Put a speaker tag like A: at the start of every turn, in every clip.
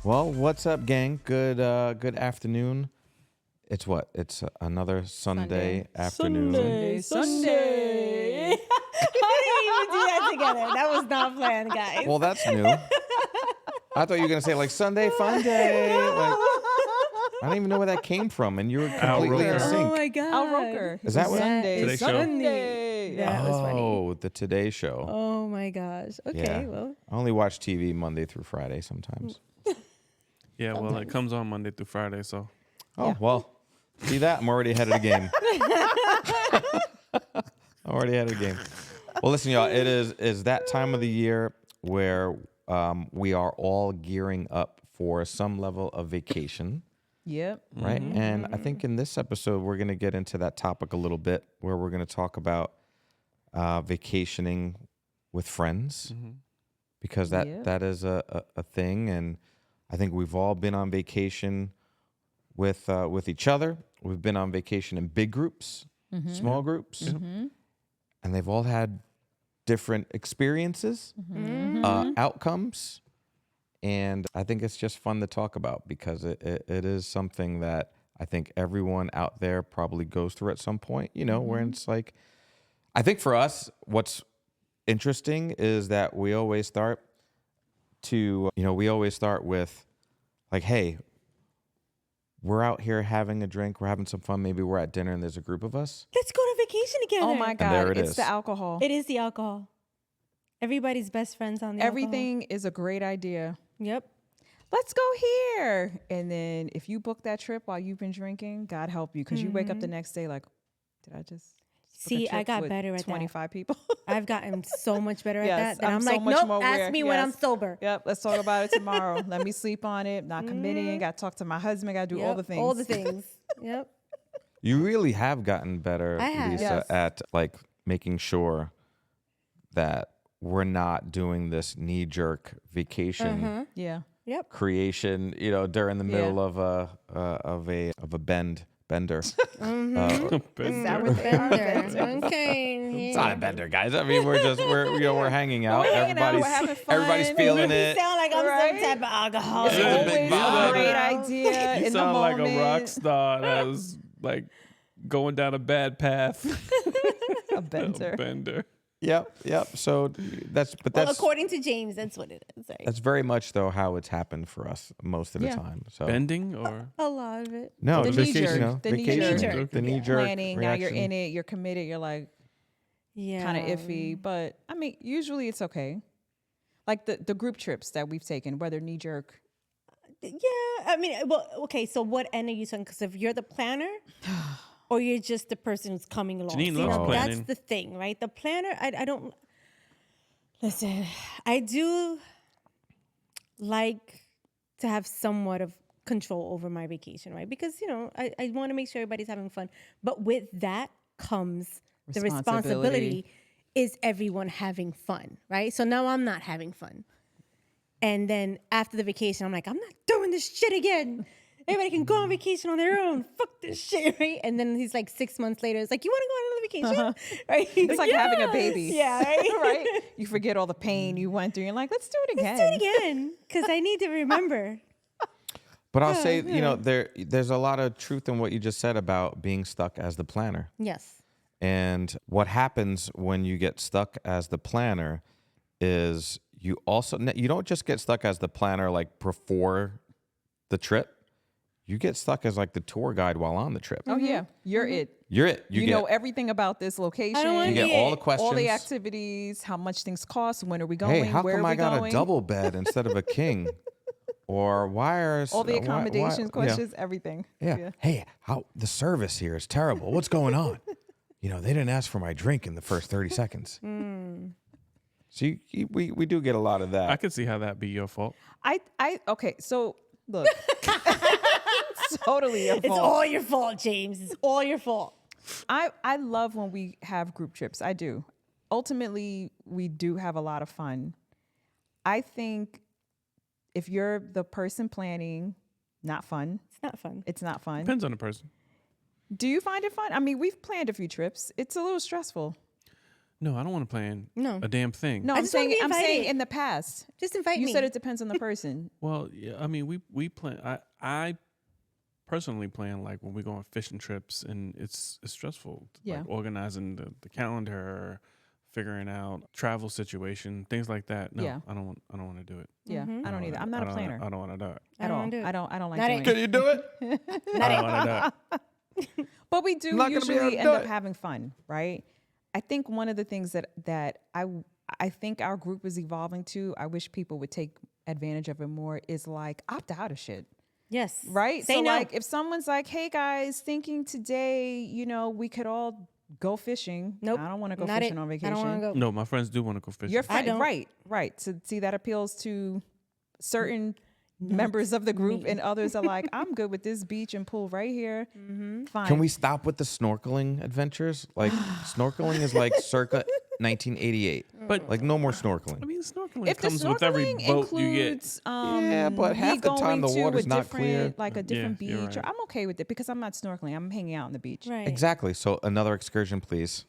A: Well, what's up, gang? Good afternoon. It's what? It's another Sunday afternoon.
B: Sunday. How do you even do that together? That was not planned, guys.
A: Well, that's new. I thought you were gonna say like Sunday fun day. Like, I don't even know where that came from, and you were completely in sync.
B: Oh my god.
C: Al Roker.
A: Is that what?
C: Sunday?
B: Sunday. That was funny.
A: Oh, the Today Show.
B: Oh my gosh. Okay,
A: Yeah.
B: well.
A: I only watch TV Monday through Friday sometimes.
D: Yeah, well, it comes on Monday through Friday, so.
A: Oh, well, see that? I'm already ahead of the game. Already ahead of the game. Well, listen, y'all, it is that time of the year where we are all gearing up for some level of vacation,
C: Yep.
A: right? And I think in this episode, we're going to get into that topic a little bit, where we're going to talk about vacationing with friends, because that is a thing. And I think we've all been on vacation with each other. We've been on vacation in big groups, small groups, and they've all had different experiences, outcomes, and I think it's just fun to talk about because it is something that I think everyone out there probably goes through at some point. You know, where it's like, I think for us, what's interesting is that we always start with like, hey, we're out here having a drink, we're having some fun, maybe we're at dinner and there's a group of us.
B: Let's go to vacation together.
C: Oh my God.
A: there it
C: It's
A: is.
C: the alcohol.
B: It is the alcohol. Everybody's best friends on the
C: Everything is a great idea.
B: alcohol. Yep.
C: Let's go here. And then if you book that trip while you've been drinking, God help you. Because you wake up the next day like, did I just book a
B: See, I
C: trip
B: got
C: with
B: better at
C: 25 people?
B: I've gotten so much better at
C: Yes,
B: that. That
C: I'm
B: I'm
C: so
B: like,
C: much
B: nope,
C: more
B: ask
C: aware.
B: me when I'm
C: Yes.
B: sober.
C: Yep, let's talk about it tomorrow. Let me sleep on it. Not committing. Got to talk to my husband. Got to do all
B: Yep,
C: the things.
B: All the things. Yep.
A: You really have gotten better,
B: I have.
A: Lisa,
C: Yes.
A: at like making sure that we're not doing this knee-jerk vacation
C: Yeah.
B: Yep.
A: creation, you know, during the middle of a bender.
C: Is that what they are?
B: Bender. Okay.
A: It's not a bender, guys. I mean, we're hanging out.
C: We're hanging out,
A: Everybody's
C: we're having fun.
A: everybody's feeling it.
B: Sound like I'm
C: Right?
B: some type of alcoholic.
A: It's a
C: Always
A: big
C: a
A: vibe.
C: great idea.
D: You
C: in
D: sound
C: the
D: like
C: moment.
D: a rock star that was like going down a bad path.
C: A bender.
D: Bender.
A: Yep. So that's
B: Well, according to James, that's what it is. Right?
A: that's very much though how it's happened for us most of the
C: Yeah.
A: time. So
D: Bending or?
B: A lot of it.
A: no,
C: The
A: just,
C: knee jerk.
A: you know,
C: The knee
A: vacation,
B: jerk.
A: the knee jerk
C: Planning. Now you're
A: reaction.
C: in it. You're committed. You're like
B: Yeah.
C: kind of iffy. But I mean, usually it's okay. Like the group trips that we've taken, whether knee jerk.
B: Yeah. I mean, well, okay. So what end are you saying? Because if you're the planner, or you're just the person who's coming along.
D: Janine
B: See,
D: loves
B: now,
D: planning.
B: that's the thing, right? The planner, I don't. Listen, I do like to have somewhat of control over my vacation, right? Because, you know, I want to make sure everybody's having fun. But with that comes the responsibility. Is everyone having fun, right? So now I'm not having fun. And then after the vacation, I'm like, I'm not doing this shit again. Everybody can go on vacation on their own. Fuck this shit, right? And then he's like 6 months later, it's like, you want to go on another vacation? Right?
C: It's like having a baby.
B: Yeah, right?
C: Right? You forget all the pain you went through. You're like, let's do it again.
B: Let's do it again, because I need to remember.
A: But I'll say, you know, there's a lot of truth in what you just said about being stuck as the planner.
B: Yes.
A: And what happens when you get stuck as the planner is you don't just get stuck as the planner like before the trip. You get stuck as like the tour guide while on the trip.
C: Oh yeah, you're it.
A: You're it.
C: You know everything about this location.
B: I don't wanna
A: You get
B: be
A: all
B: it.
A: the questions.
C: all the activities, how much things cost, when are we going,
A: Hey, how
C: where
A: come
C: are we
A: I got
C: going?
A: a double bed instead of a king? Or why are
C: all the accommodations
A: you know,
C: questions, everything.
A: Yeah. Hey, how the service here is terrible. What's going on? You know, they didn't ask for my drink in the first 30 seconds. So we do get a lot of that.
D: I could see how that be your fault.
C: Okay, so look. It's totally your
B: It's
C: fault.
B: all your fault, James. It's all your fault.
C: I love when we have group trips. I do. Ultimately, we do have a lot of fun. I think if you're the person planning, not fun.
B: It's not fun.
C: It's not fun.
D: Depends on the person.
C: Do you find it fun? I mean, we've planned a few trips. It's a little stressful.
D: No, I don't want to plan
B: No.
D: a damn thing.
C: No,
B: I
C: I'm
B: just wanna
C: saying
B: be
C: I'm saying
B: invited.
C: in the past.
B: Just invite
C: You
B: me.
C: said it depends on the person.
D: Well, yeah, I mean, we plan. I personally plan like when we go on fishing trips, and it's stressful.
C: Yeah.
D: Like organizing the calendar, figuring out travel situation, things like that. No,
C: Yeah.
D: I don't want to do it.
C: Yeah, I don't either. I'm not a planner
D: I don't want to do it.
C: at
B: don't
C: all.
B: wanna do it.
C: I don't like
B: Not
C: doing
B: it.
C: it.
A: Can you do it?
B: Not
D: I
B: it.
D: don't want to do it.
C: But we do
A: Not gonna be able
C: usually
A: to
C: end
A: do
C: up
A: it.
C: having fun, right? I think one of the things that I think our group is evolving to, I wish people would take advantage of it more, is like opt out of shit.
B: Yes.
C: Right?
B: Say
C: so
B: no.
C: like if someone's like, hey guys, thinking today, we could all go fishing.
B: Nope.
C: I don't want to go
B: Not
C: fishing
B: it.
C: on
B: I
C: vacation.
B: don't want to go.
D: No, my friends do want to go fishing.
C: Your friend,
B: don't.
C: right. So see, that appeals to certain members of the group, and others are like, I'm good with this beach and pool right here. Fine.
A: Can we stop with the snorkeling adventures? Like snorkeling is like circa 1988.
D: But
A: Like no more snorkeling.
D: I mean, snorkeling
C: If the
D: comes with every
C: snorkeling
D: boat you get.
C: includes,
A: Yeah, but
C: me
A: half the time
C: going
A: the
C: to
A: water's
C: a
A: not
C: different,
A: clear.
C: like a different
D: Yeah, you're
C: beach,
D: right.
C: I'm okay with it because I'm not snorkeling. I'm hanging out on the beach.
B: Right.
A: Exactly. So another excursion, please.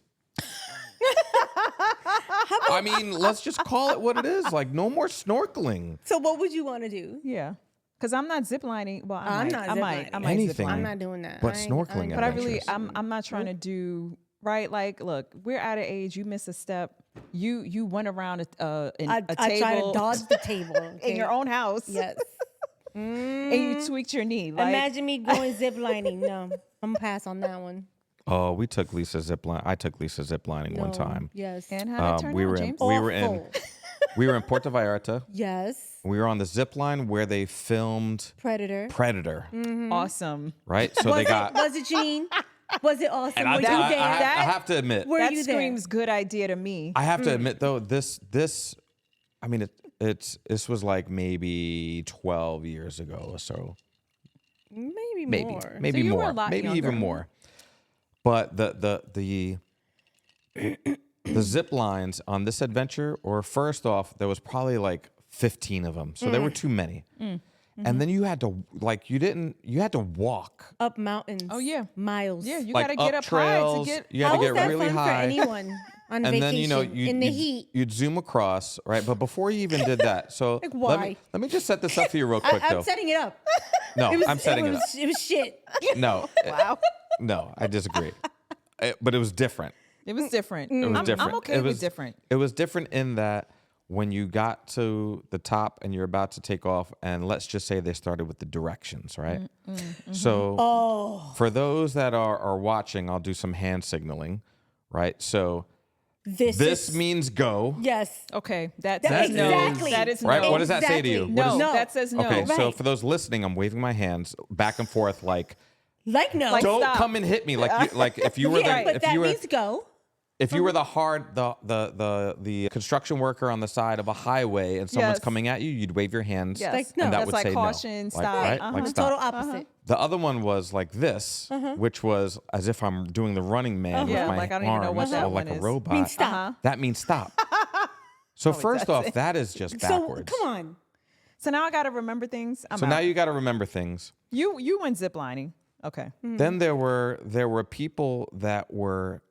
A: I mean, let's just call it what it is. Like no more snorkeling.
B: So what would you want to do?
C: Yeah, because I'm not ziplining. Well,
B: I'm not
C: I
B: ziplining.
C: might
A: Anything.
C: zipline.
B: I'm not doing that.
A: But
B: I ain't-
A: snorkeling
B: ain't-
C: But I really,
A: adventures.
C: I'm not trying to do right. Like, look, we're at an age. You miss a step. You went around a
B: I
C: table
B: try to dodge the table
C: in your own house.
B: Yes.
C: And you tweaked your knee. Like,
B: Imagine me going ziplining. No, I'm gonna pass on that one.
A: Oh, we took Lisa zipline. I took Lisa ziplining one
B: No.
A: time.
B: Yes.
C: and how did it turn
A: we
C: out,
A: were in
C: James?
A: we were in
B: Awful.
A: we were in Puerto Vallarta.
B: Yes.
A: We were on the zip line where they filmed
B: Predator.
A: Predator,
C: Awesome.
A: right? So they got.
B: Was it Janine? Was it awesome?
A: And I,
B: Were you
A: I-
B: there?
A: I have to admit,
B: Were
C: That
B: you there?
C: screams good idea to me.
A: I have to admit though, this, I mean, this was like maybe 12 years ago or so.
B: Maybe more.
A: Maybe
C: So you were
A: more,
C: a lot
A: maybe
C: younger.
A: even more. But the zip lines on this adventure, or first off, there was probably like 15 of them, so there were too many. And then you had to you had to walk.
B: Up mountains.
C: Oh, yeah.
B: Miles.
C: Yeah, you
A: Like
C: got to get
A: up
C: up high to
A: trails,
C: get.
A: you had
B: How
A: to
B: was
A: get
B: that
A: really
B: fun
A: high.
B: for anyone on
A: And
B: vacation
A: then
B: in the heat?
A: you'd zoom across, right? But before you even did that, so
B: Like,
A: let
B: why?
A: me just set this up for you real quick, though.
B: I'm setting it up.
A: No,
B: It was,
A: I'm setting it up.
B: It was shit.
A: No,
C: Wow.
A: no, I disagree. But it was different.
C: It was different.
A: It was
C: I'm,
A: different.
C: I'm okay
A: It
C: with
A: was
C: different.
A: It was different in that when you got to the top and you're about to take off, and let's just say they started with the directions, right? So for those that are watching, I'll do some hand signaling, right? So this
B: is,
A: means go,
B: yes.
C: Okay, that
B: That-
C: says no.
B: exactly.
C: That is
A: right?
C: no.
A: What does that say to you?
B: Exactly.
A: What
C: No,
A: is-
B: No.
C: that says no.
A: Okay, so
B: Right.
A: for those listening, I'm waving my hands back and forth like,
B: Like no.
C: Like,
A: don't
C: stop.
A: come and hit me like if you were
B: yeah, but
A: if
B: that
A: you were
B: means go.
A: if you were the construction worker on the side of a highway and someone's
C: Yes.
A: coming at you, you'd wave your hands.
C: Yes.
B: Like, no.
A: And that
C: That's
A: would
C: like
A: say
C: caution,
A: no.
C: stop.
A: Like, right?
C: Uh-huh.
A: Like
B: The
A: stop.
B: total opposite.
A: The other one was like this, which was as if I'm doing the running man with
C: Yeah,
A: my
C: like, I don't even know what
A: arms,
C: that
A: or like
C: one
A: a
C: is.
A: robot.
B: Means stop.
C: Uh-huh.
A: That means stop. So first off, that is just backwards.
B: So come on.
C: So now I got to remember things. I'm
A: So
C: out.
A: now you got to remember things.
C: you went ziplining. Okay.
A: Then there were people that were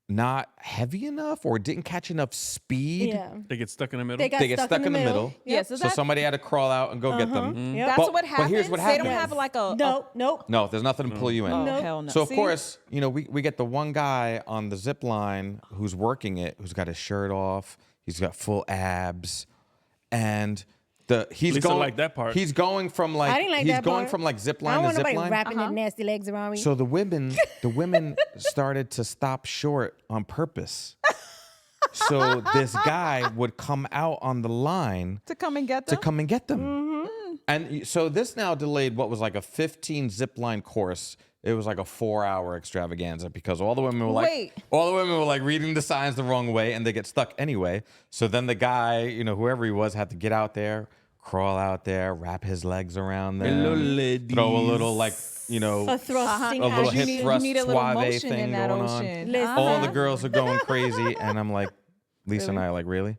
A: not heavy enough or didn't catch enough speed.
B: Yeah.
D: They get stuck in the middle.
B: They got
A: They get stuck in the middle.
C: Yeah, so
A: So
C: that-
A: somebody had to crawl out and go get them.
B: Yep.
C: That's
A: But-
C: what
A: but
C: happens.
A: here's what
C: They don't
A: happens.
C: have like a
B: Nope.
A: No, there's nothing to pull you in.
C: Oh,
B: Nope.
C: hell no.
A: So of
C: See?
A: course, we get the one guy on the zip line who's working it, who's got his shirt off, he's got full abs, and he's
D: Lisa
A: going
D: liked that part.
A: He's going from like
B: I didn't like
A: he's
B: that
A: going
B: part.
A: from like zip
B: I
A: line
B: don't
A: to
B: want
A: zip
B: nobody
A: line.
B: wrapping their nasty legs around me.
A: So the women started to stop short on purpose. So this guy would come out on the line
C: to come and get
A: to
C: them.
A: come and get them. And so this now delayed what was like a 15 zip line course. It was like a 4-hour extravaganza because all the women were like reading the signs the wrong way and they get stuck anyway. So then the guy, whoever he was, had to get out there, crawl out there, wrap his legs around them,
D: Hello, ladies.
A: throw a little like,
B: a thrusting
A: a little
B: action.
A: hip thrust
C: you need a little
A: suave
C: motion
A: thing
C: in that
A: going
C: ocean.
A: on.
B: Listen.
A: All the girls are going crazy, and I'm like, Lisa and I are like, really?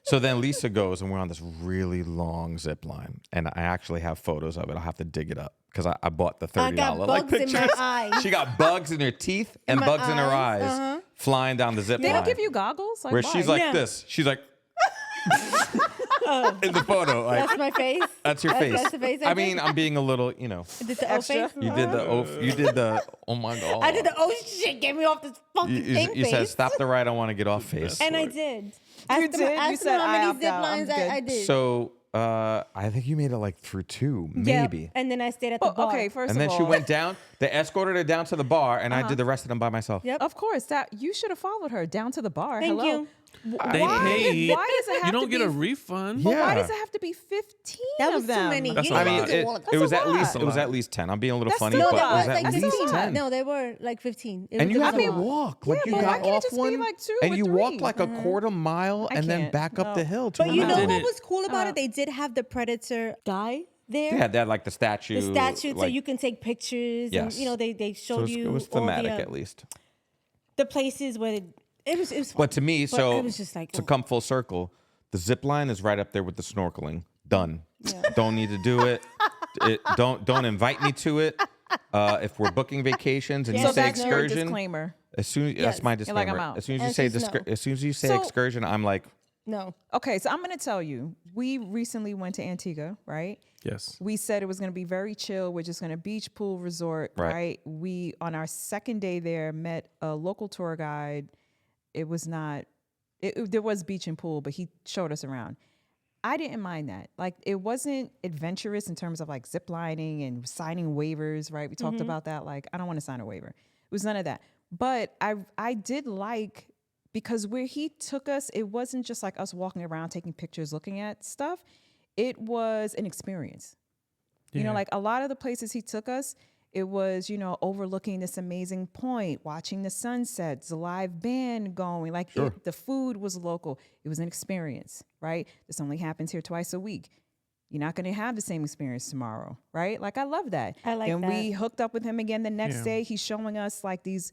A: So then Lisa goes, and we're on this really long zip line, and I actually have photos of it. I'll have to dig it up because I bought the $30
B: I got
A: like
B: bugs in my
A: pictures.
B: eyes.
A: She got bugs in her teeth and
B: my
A: bugs in her
B: eyes,
A: eyes. flying down the zip
C: They
A: line.
C: don't give you goggles? Like,
A: where
C: why?
A: she's like
B: Yeah.
A: this. She's like in the photo. Like
B: That's my face.
A: that's your face.
B: That's the face I
A: I mean, I'm being a little,
B: Did the O
C: Extra.
B: face?
A: You did the you did the oh my god.
B: I did the oh shit, get me off this funky thing
A: You said
B: face.
A: stop the ride. I want to get off face.
B: And I did.
C: You did?
B: Asked
C: You said,
B: how
C: "I
B: many
C: opt
B: zip
C: out. I'm
B: lines
C: good."
B: I did.
A: So I think you made it like through 2,
B: Yeah,
A: maybe.
B: and then I stayed at the bar.
C: Okay, first
A: And
C: of
A: then
C: all.
A: she went down. They escorted her down to the bar, and I did the rest of them by myself.
B: Yep.
C: Of course, that you should have followed her down to the bar.
B: Thank
C: Hello.
B: you.
D: They paid.
C: Why does it have
D: You don't
C: to
D: get
C: be
D: a refund.
A: Yeah.
C: Why does it have to be 15
B: That
C: of
B: was too
C: them?
B: many.
D: That's
B: You
D: a
A: I
B: know
A: mean,
D: lot.
B: what?
A: it was
C: a
A: at
C: lot.
A: least it was at least 10. I'm being a little
C: That's
A: funny,
C: still
A: but
C: a
A: it
C: lot.
A: was at
C: That's
A: least
C: still a lot.
A: 10.
B: No, they were like 15.
A: And you
B: was
A: had
B: a
A: to
B: lot.
A: walk. Like
C: Yeah,
A: you
C: but why
A: got
C: can't it
A: off
C: just be
A: one,
C: like 2
A: and
C: or
A: you
C: 3?
A: walked like a quarter mile,
C: I
A: and then
C: can't.
A: back up
C: No.
A: the hill to
B: But you know
A: Ramahn.
B: what
D: it.
B: was cool about it? They did have the Predator guy there.
A: Yeah, they had like the statue.
B: The statue, so
A: like-
B: you can take pictures.
A: Yes.
B: And, you know, they
A: so
B: showed
A: it was
B: all
A: thematic
B: the,
A: at least.
B: the places where it was fun.
A: But to me,
B: But
A: so
B: it was just like,
A: to
B: oh.
A: come full circle, the zip line is right up there with the snorkeling. Done. Don't need to do it. Don't invite me to it. If we're booking vacations and
B: Yeah,
A: you
C: So
A: say
C: that's your
A: excursion,
C: disclaimer.
A: as soon
B: Yes.
A: that's my
C: You're like,
A: disclaimer.
C: I'm out.
A: As soon as you
B: And
A: say
B: she's no.
A: as soon as you say
C: So-
A: excursion, I'm like,
B: No.
C: Okay, so I'm going to tell you. We recently went to Antigua, right?
D: Yes.
C: We said it was going to be very chill. We're just going to beach, pool, resort,
A: Right.
C: right? We, on our second day there, met a local tour guide. It was not, there was beach and pool, but he showed us around. I didn't mind that. Like, it wasn't adventurous in terms of like zip lining and signing waivers, right? We talked about that. Like, I don't want to sign a waiver. It was none of that. But I did like, because where he took us, it wasn't just like us walking around, taking pictures, looking at stuff. It was an experience. You know,
D: Yeah.
C: like a lot of the places he took us, it was, you know, overlooking this amazing point, watching the sunsets, the live band going. Like the food was local. It was an experience, right? This only happens here twice a week. You're not going to have the same experience tomorrow, right? Like, I love that.
B: I like
C: and
B: that.
C: we hooked up with him again the next
D: Yeah.
C: day. He's showing us like these,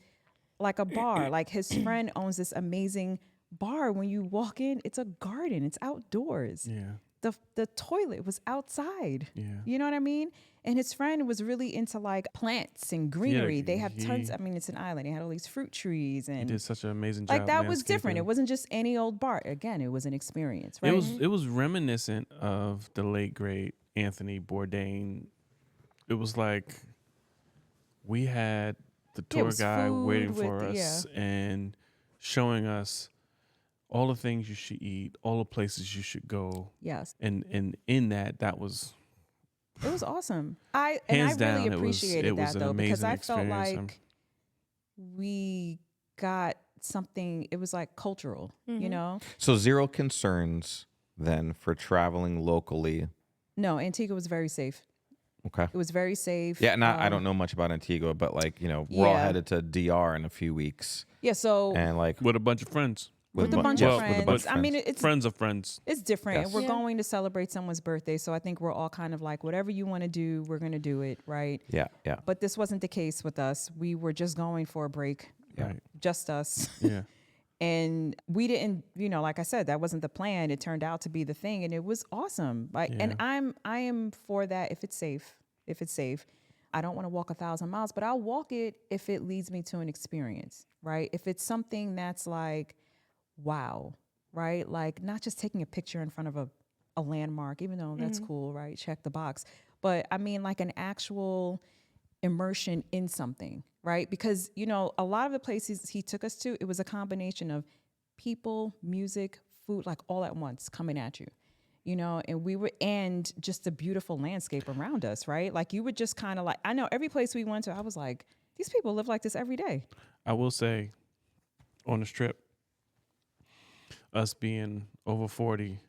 C: like a bar. Like his friend owns this amazing bar. When you walk in, it's a garden. It's outdoors.
D: Yeah.
C: The toilet was outside.
D: Yeah.
C: You know what I mean? And his friend was really into like plants and greenery.
D: Yeah,
C: they have tons.
D: he-
C: I mean, it's an island. They had all these fruit trees
D: He
C: and
D: did such an amazing job.
C: like that was different. It
D: landscaping.
C: wasn't just any old bar. Again, it was an experience, right?
D: It was reminiscent of the late great Anthony Bourdain. It was like we had the
C: Yeah, it
D: tour
C: was
D: guy
C: food
D: waiting
C: with
D: for
C: the-
D: us and showing us all the things you should eat, all the places you should go,
C: Yes,
D: and in that was
C: it was awesome. I
D: Hands
C: really
D: down, it was-
C: appreciated
D: it was
C: that
D: an
C: though, because
D: amazing
C: I felt
D: experience.
C: like we got something. It was like cultural, you know.
A: so zero concerns then for traveling locally.
C: No, Antigua was very safe.
A: Okay.
C: It was very safe.
A: Yeah, and I don't know much about Antigua, but like, you know, we're all
C: Yeah.
A: headed to DR in a few weeks.
C: Yeah, so
A: And like
D: with a bunch of friends,
C: with a
A: bu-
C: bunch
A: yes,
C: of
A: with a
C: friends.
A: bunch of
C: I mean,
A: friends.
C: it's
D: friends of friends.
C: it's different.
A: Yes.
C: And we're
B: Yeah.
C: going to celebrate someone's birthday, so I think we're all kind of like, whatever you want to do, we're going to do it, right?
A: yeah.
C: But this wasn't the case with us. We were just going for a break,
D: Right.
C: just us.
D: Yeah.
C: And we didn't, you know, like I said, that wasn't the plan. It turned out to be the thing, and it was awesome. Like, and I am for that if it's safe. If it's safe, I don't want to walk 1,000 miles, but I'll walk it if it leads me to an experience, right? If it's something that's like, wow, right? Like not just taking a picture in front of a landmark, even though that's cool, right? Check the box. But I mean, like an actual immersion in something, right? Because, you know, a lot of the places he took us to, it was a combination of people, music, food, like all at once coming at you, you know, and just the beautiful landscape around us, right? Like you would just kind of like, I know every place we went to, I was like, these people live like this every day.
D: I will say, on this trip, us being over 40,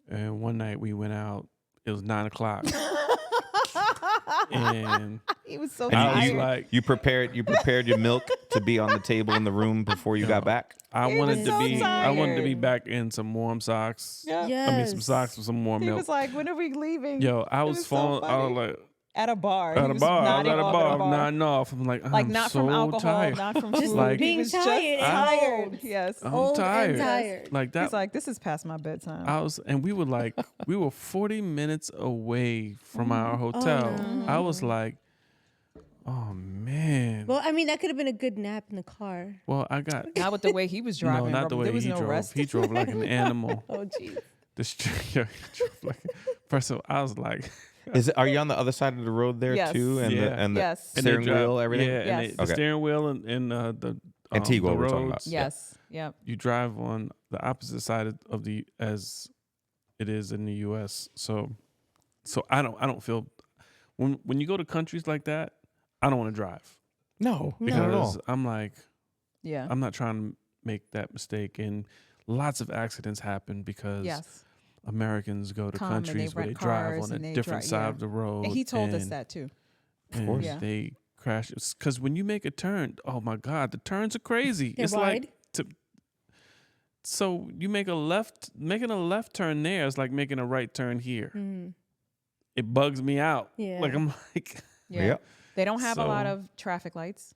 D: and one night we went out. It was 9:00, and
C: He was so
A: And
D: I was
C: tired.
D: like,
A: you prepared your milk to be on the table in the room before you got back?
D: I
C: He
D: wanted
C: was
D: to
C: so
D: be, I wanted to be
C: tired.
D: back in some warm socks.
C: Yeah.
B: Yes.
D: I mean, some socks with some warm
C: He
D: milk.
C: was like, when are we leaving?
D: Yo, I
C: It
D: was
C: so
D: falling. I was
C: funny.
D: like,
C: At a bar.
D: at
C: He
D: a
C: was
D: bar. I was
C: nodding
D: at a
C: off
D: bar.
C: at
D: I'm nodding off. I'm like,
C: Like
D: I'm
C: not
D: so
C: from alcohol,
D: tired.
C: not from
B: Just
C: food.
D: like-
C: He was
B: being
C: just
B: tired and
C: tired.
B: old.
C: Yes.
D: I'm
B: Old
D: tired.
B: and tired.
D: Like that.
C: He's like, this is past my bedtime.
D: I was, and we were like, we were 40 minutes away from our hotel.
B: no.
D: I was like, Oh man.
B: Well, I mean, that could have been a good nap in the car.
D: Well, I got
C: Not with the way he was driving.
D: no, not the way
C: there was
D: he
C: no
D: drove.
C: rest.
D: He drove like an animal.
B: Oh, jeez.
D: He drove like. First of all, I was like,
A: Are you on the other side of the road there
C: Yes.
A: too? And
D: Yeah.
A: the
C: Yes.
D: and they
A: steering
D: drive-
A: wheel, everything.
D: Yeah, and
C: Yes.
D: the
A: Okay.
D: steering wheel and the
A: Antigua
D: the
A: we're talking about.
D: roads.
C: Yes. Yep.
D: You drive on the opposite side of the as it is in the U.S. So I don't feel when you go to countries like that, I don't want to drive
A: No, not at all.
D: because I'm like
C: Yeah.
D: I'm not trying to make that mistake, and lots of accidents happen because
C: Yes.
D: Americans go to
C: Come and they
D: countries where they
C: rent
D: drive
C: cars
D: on
C: and
D: a
C: they
D: different
C: drive-
D: side
C: yeah.
D: of the road.
C: And he told us
D: and-
C: that too.
A: Of course.
C: Yeah.
D: They crash because when you make a turn, oh my God, the turns are crazy.
B: They're
D: it's
B: wide?
D: like so you making a left turn there is like making a right turn here. It bugs me out.
B: Yeah.
D: Like I'm like,
C: Yeah.
A: Yep.
C: They don't have a lot
D: So-
C: of traffic lights.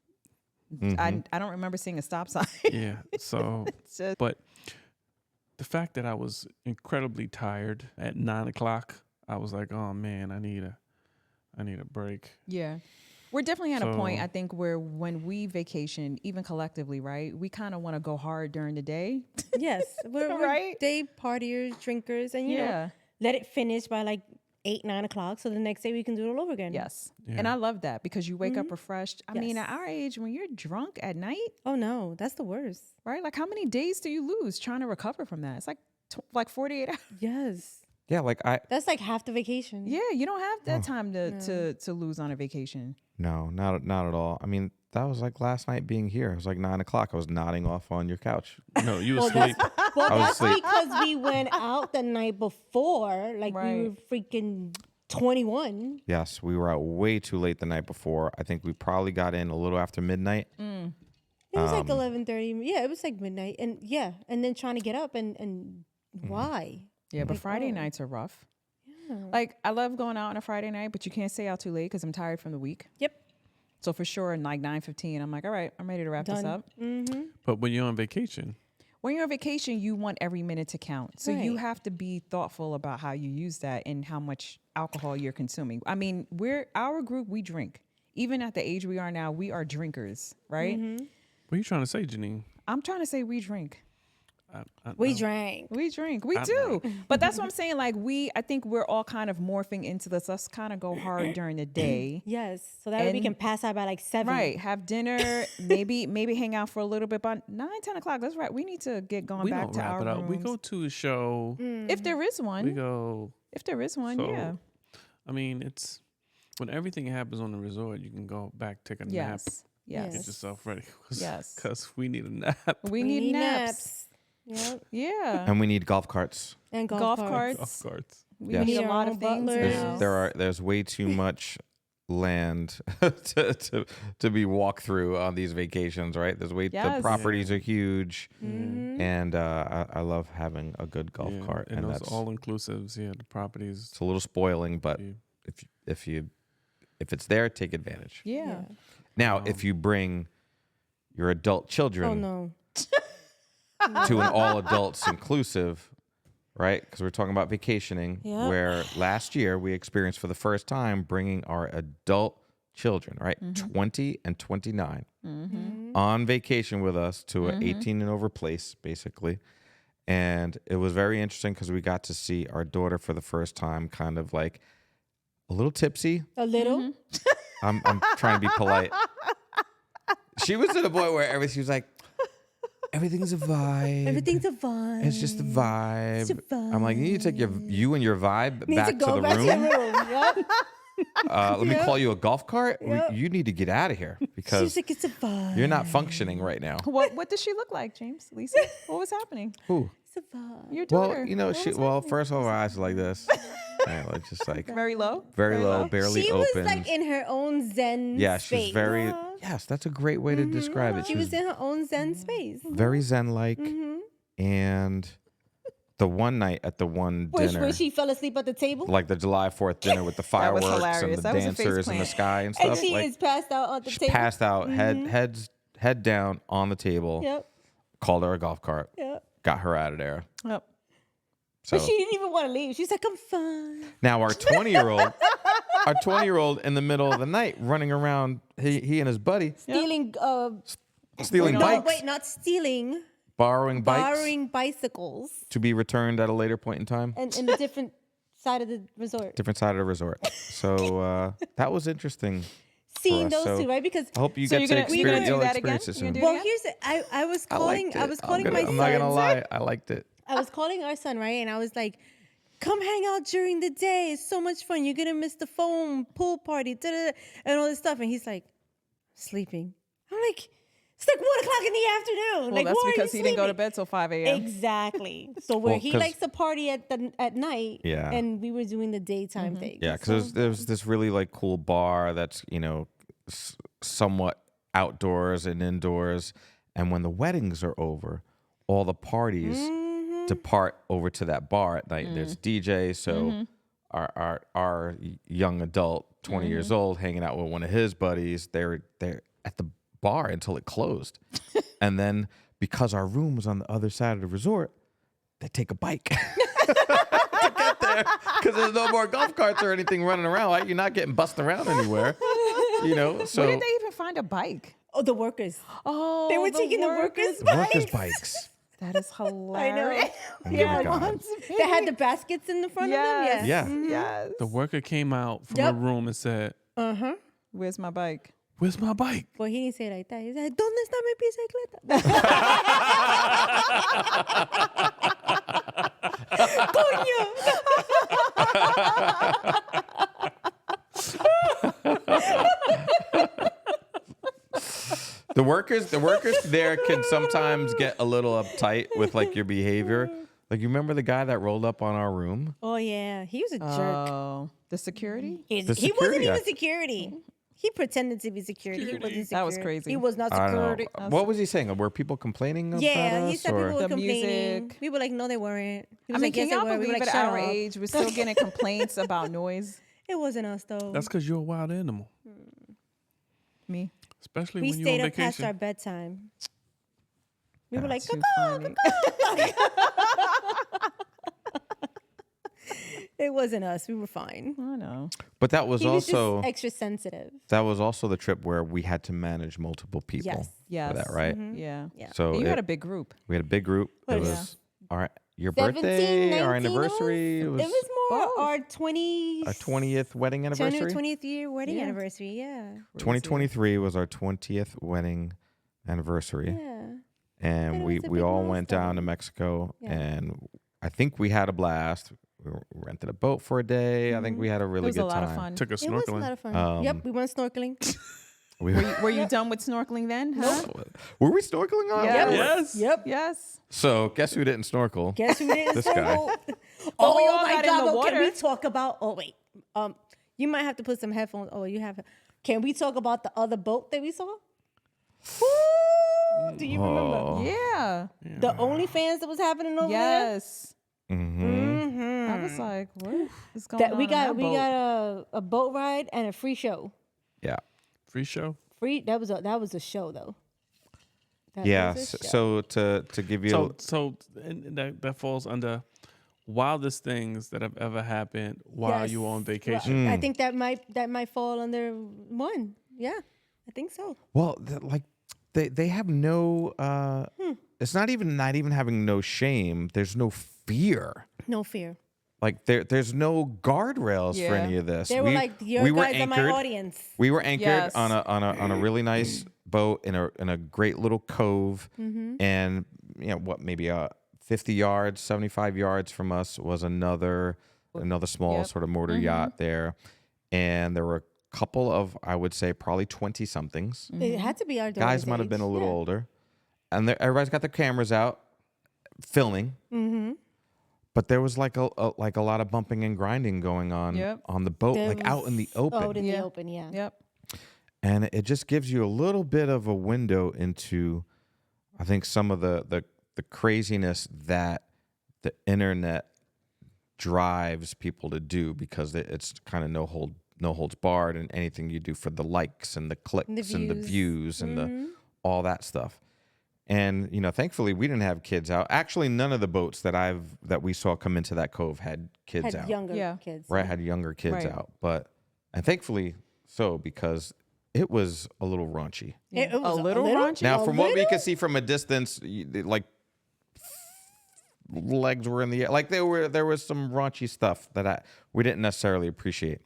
A: Mhm.
C: I don't remember seeing a stop sign.
D: yeah. So,
C: It's just-
D: but the fact that I was incredibly tired at 9:00, I was like, oh man, I need a break.
C: yeah. We're definitely at a point,
D: So-
C: I think, where when we vacation, even collectively, right, we kind of want to go hard during the day.
B: Yes. We're
C: Right?
B: day partiers, drinkers, and, you know, let it finish by like 8, 9 o'clock. So the next day we can do it all over again.
C: Yes.
D: Yeah.
C: And I love that because you wake up refreshed. I mean,
B: Yes.
C: at our age, when you're drunk at night,
B: Oh, no. That's the worst.
C: right? Like, how many days do you lose trying to recover from that? It's like 48 hours.
B: Yes.
A: Yeah, like
B: That's like half the vacation.
C: Yeah, you don't have that time to lose on a vacation.
A: no, not at all. I mean, that was like last night being here. It was like 9:00. I was nodding off on your couch.
D: No, you
B: Well,
D: asleep.
B: Well,
A: I was
B: that's
A: asleep.
B: because we went out the night before. Like, we
C: Right.
B: were freaking 21.
A: Yes, we were out way too late the night before. I think we probably got in a little after midnight.
B: It was like 11:30. Yeah, it was like midnight. And yeah, and then trying to get up and why?
C: Yeah, but
B: Like,
C: Friday
B: oh.
C: nights are rough. Like, I love going out on a Friday night, but you can't stay out too late because I'm tired from the week.
B: Yep.
C: So for sure, in like 9:15, I'm like, all right, I'm ready to wrap this
B: Done.
C: up.
D: But when you're on vacation,
C: When you're on vacation, you want every minute to count. So you
B: Right.
C: have to be thoughtful about how you use that and how much alcohol you're consuming. I mean, our group, we drink. Even at the age we are now, we are drinkers, right?
D: what are you trying to say, Janine?
C: I'm trying to say we drink.
B: We drank.
C: We drink. We
D: I
C: do. But that's what I'm saying. Like, I think we're all kind of morphing into this. Let's kind of go hard during the day.
B: Yes. So that way we
C: And-
B: can pass out by like 7.
C: Right. Have dinner, maybe hang out for a little bit. But 9, 10 o'clock, that's right. We need to get going
D: We
C: back
D: don't
C: to
D: wrap
C: our
D: it up. We
C: rooms.
D: go to a show.
C: If there is one.
D: We go.
C: If there is one,
D: So,
C: yeah.
D: I mean, it's when everything happens on the resort, you can go back, take a nap,
C: Yes.
D: get
C: Yes.
D: yourself ready.
C: Yes.
D: Because we need a nap.
C: We need naps.
B: Yep.
C: Yeah.
A: And we need golf carts.
B: And
C: Golf
B: carts.
C: carts.
D: Of course.
C: We
A: Yes.
C: need a
B: Need our
C: lot
B: own
C: of things
B: butlers.
C: now.
A: There's way too much land to be walked through on these vacations, right? The
C: Yes.
A: properties are huge, and I love having a good golf
D: Yeah,
A: cart,
D: and those
A: that's
D: all inclusives. Yeah, the properties.
A: it's a little spoiling, but
D: Yeah.
A: if it's there, take advantage.
C: Yeah.
A: Now, if you bring your adult children
B: Oh, no.
A: to an all adults inclusive, right? Because we're talking about vacationing,
B: Yep.
A: where last year we experienced for the first time bringing our adult children, right, 20 and 29, on vacation with us to an 18 and over place, basically. And it was very interesting because we got to see our daughter for the first time, kind of like a little tipsy.
B: A little.
A: I'm trying to be polite. She was to the point where she was like, everything's a vibe.
B: Everything's a vibe.
A: It's just a vibe.
B: It's a
A: I'm like, you need to take you and your vibe
B: Need
A: back
B: to go
A: the
B: back
A: room.
B: to your room. Yep.
A: Let me call you a golf cart.
B: Yep.
A: You need to get out of here
B: She's
A: because
B: like, it's a vibe.
A: you're not functioning right now.
C: What does she look like, James? Lisa? What was happening?
A: Who?
B: It's a vibe.
C: Your daughter.
A: Well,
C: What was happening?
A: first of all, her eyes are like this. Yeah, like just like
C: Very low?
A: very low, barely
B: She
A: open.
B: was like in her own zen
A: Yeah,
B: space.
A: she's very. Yes, that's a great way to describe it.
B: She was in her own zen space.
A: very zen-like, and the one night at the one dinner,
B: Where she fell asleep at the table.
A: like the July 4th dinner with the
C: That was
A: fireworks and
C: hilarious.
A: the
C: That was a face
A: dancers in the
C: plant.
A: sky and
B: And
A: stuff.
B: she
A: like,
B: is passed out on the
A: she
B: table.
A: passed out, head down on the table.
B: Yep.
A: Called her a golf cart.
B: Yep.
A: Got her out of there.
C: Yep.
A: So
B: But she didn't even want to leave. She's like, I'm fine.
A: now our 20-year-old, our 20-year-old in the middle of the night running around, he and his buddy,
B: Stealing,
A: stealing
B: no,
A: bikes,
B: wait, not stealing.
A: borrowing bikes
B: Borrowing bicycles.
A: to be returned at a later point in time.
B: And in a different side of the resort.
A: Different side of the resort. So that was interesting.
B: Seeing
A: for us.
B: those
A: So
B: two, right? Because
A: I hope you
C: So
A: get
C: you're
A: to
C: gonna- you're gonna
A: experience,
C: do
A: you'll
C: that again?
A: experience it
C: You're
A: soon.
C: gonna do
B: well, here's the, I was calling I was calling my
A: I'm not gonna
B: sons.
A: lie, I liked it.
B: I was calling our son, right? And I was like, come hang out during the day. It's so much fun. You're gonna miss the foam pool party, and all this stuff. And he's like, sleeping. I'm like, it's like 1 o'clock in the afternoon.
C: Well,
B: like,
C: that's
B: why are
C: because he
B: you
C: didn't go to
B: sleeping?
C: bed till 5 a.m.
B: Exactly. So where
A: Well,
B: he
A: 'cause-
B: likes to party at night,
A: Yeah.
B: and we were doing the daytime thing.
A: Yeah, because there's this really like cool bar that's somewhat outdoors and indoors, and when the weddings are over, all the parties depart over to that bar at night. There's DJ, so our young adult, 20 years old, hanging out with one of his buddies. They're at the bar until it closed, and then because our room was on the other side of the resort, they take a bike. To get there, because there's no more golf carts or anything running around. Like, you're not getting bussed around anywhere, So
C: Where did they even find a bike?
B: Oh, the workers.
C: Oh,
B: They were taking the workers'
A: the workers' bikes.
C: That is hilarious.
A: Oh my God.
B: They had the baskets in the front of them.
C: Yes.
B: Yes.
A: Yeah.
C: Yes.
D: The worker came out from
B: Yep.
D: her room and said,
C: Where's my bike?
D: "Where's my bike?"
B: Well, he didn't say it like that. He said, ¿Dónde está mi
A: The workers there can sometimes get a little uptight with like your behavior. Like, you remember the guy that rolled up on our room?
B: Oh, yeah. He was a jerk.
C: Oh, the security?
B: He
A: the
B: wasn't
A: security
B: even
A: guy.
B: security. He pretended to be security. He wasn't security.
C: That was crazy.
B: He was not
A: I don't
B: security.
A: know. What was he saying? Were people complaining about
B: Yeah,
A: us?
B: he said
A: or?
B: people were
C: The
B: complaining.
C: music.
B: We were like, no, they weren't. He
C: I
B: was
C: mean,
B: like,
C: can
B: yes, they
C: y'all
B: were. We
C: believe
B: were like,
C: at
B: shut
C: our
B: up.
C: age we're still getting complaints about noise?
B: It wasn't us, though.
D: That's because you're a wild animal,
C: Me?
D: especially
B: We
D: when you're
B: stayed
D: on
B: up past
D: vacation.
B: our bedtime. We were like,
C: Too
B: "Caw-caw."
C: funny.
B: It wasn't us. We were fine.
C: I know.
A: But that was
B: He was
A: also
B: just extra sensitive.
A: the trip where we had to manage multiple people.
B: Yes.
C: Yes.
A: For that, right?
C: Yeah.
B: Yeah.
A: So
C: You
A: it-
C: had a big group.
A: we had a big group. It
B: What is-
A: was your
B: 17,
A: birthday, our
B: 19
A: anniversary.
B: It was more
C: both.
B: our 20,
A: our 20th wedding anniversary.
B: 20th year wedding
C: Yeah.
B: anniversary. Yeah.
A: 2023 was our 20th wedding anniversary.
B: Yeah.
A: And
B: It
A: we
B: was a
A: all
B: big
A: went down to
B: milestone.
A: Mexico,
B: Yeah.
A: and I think we had a blast. We rented a boat for a day. I think we had a
C: It
A: really
C: was
A: good
C: a lot
A: time.
C: of fun.
D: Took a
B: It was a
D: snorkeling.
B: lot of fun. Yep. We went snorkeling.
A: We,
C: Were you done with snorkeling then? Huh?
A: were we snorkeling on?
C: Yes.
A: it?
D: Yes.
B: Yep.
C: Yes.
A: So guess who didn't snorkel?
B: Guess who didn't
A: This guy.
B: snorkel?
C: we
B: Oh
C: all
B: my
C: got in
B: God!
C: the
B: But can
C: water.
B: we talk about? Oh wait. You might have to put some headphones. Oh, you have. Can we talk about the other boat that we saw? Woo! Do you remember
A: Oh.
C: Yeah.
B: the OnlyFans that was happening over there?
C: Yes.
A: Mm-hmm.
C: I was like, what is going
B: That
C: on?
B: we
C: on
B: got
C: that
B: we
C: boat?
B: got a boat ride and a free show.
A: Yeah.
D: Free show.
B: Free that was a show though. That
A: Yeah.
B: was a show.
A: So to give you
D: And that falls under wildest things that have ever happened while you were on
B: Yes.
D: vacation.
B: Well, I think that might fall under one. Yeah, I think so.
A: well, they have no. It's not even having no shame. There's no fear.
B: No fear.
A: Like there's no guardrails for
C: Yeah.
A: any of this.
B: They were like, "Your
A: were
B: guys are my
A: anchored.
B: audience."
A: We were anchored
C: Yes.
A: on a really nice boat in a great little cove, and maybe 50 yards, 75 yards from us was another small
C: Yep.
A: sort of motor yacht there, and there were a couple of, I would say, probably 20 somethings.
B: It had to be our
A: Guys might have been a little older, and everybody's got their cameras out, filming. But there was like a lot of bumping and grinding going on
C: Yep.
A: on the boat, like out in the open.
B: Out in the
C: Yeah.
B: open, yeah.
C: Yep.
A: And it just gives you a little bit of a window into, I think, some of the craziness that the internet drives people to do, because it's kind of no holds barred, and anything you do for the likes and the clicks and the views and the all that stuff. And thankfully we didn't have kids out. Actually, none of the boats that we saw come into that cove had kids
B: Had
A: out.
B: younger
C: Yeah.
B: kids.
A: Right, had younger kids
C: Right.
A: out, but And thankfully so, because it was a little raunchy.
B: It was
C: A little raunchy?
A: Now, from what we
B: little?
A: could see from a distance, like legs were in the air. Like there was some raunchy stuff that we didn't necessarily appreciate.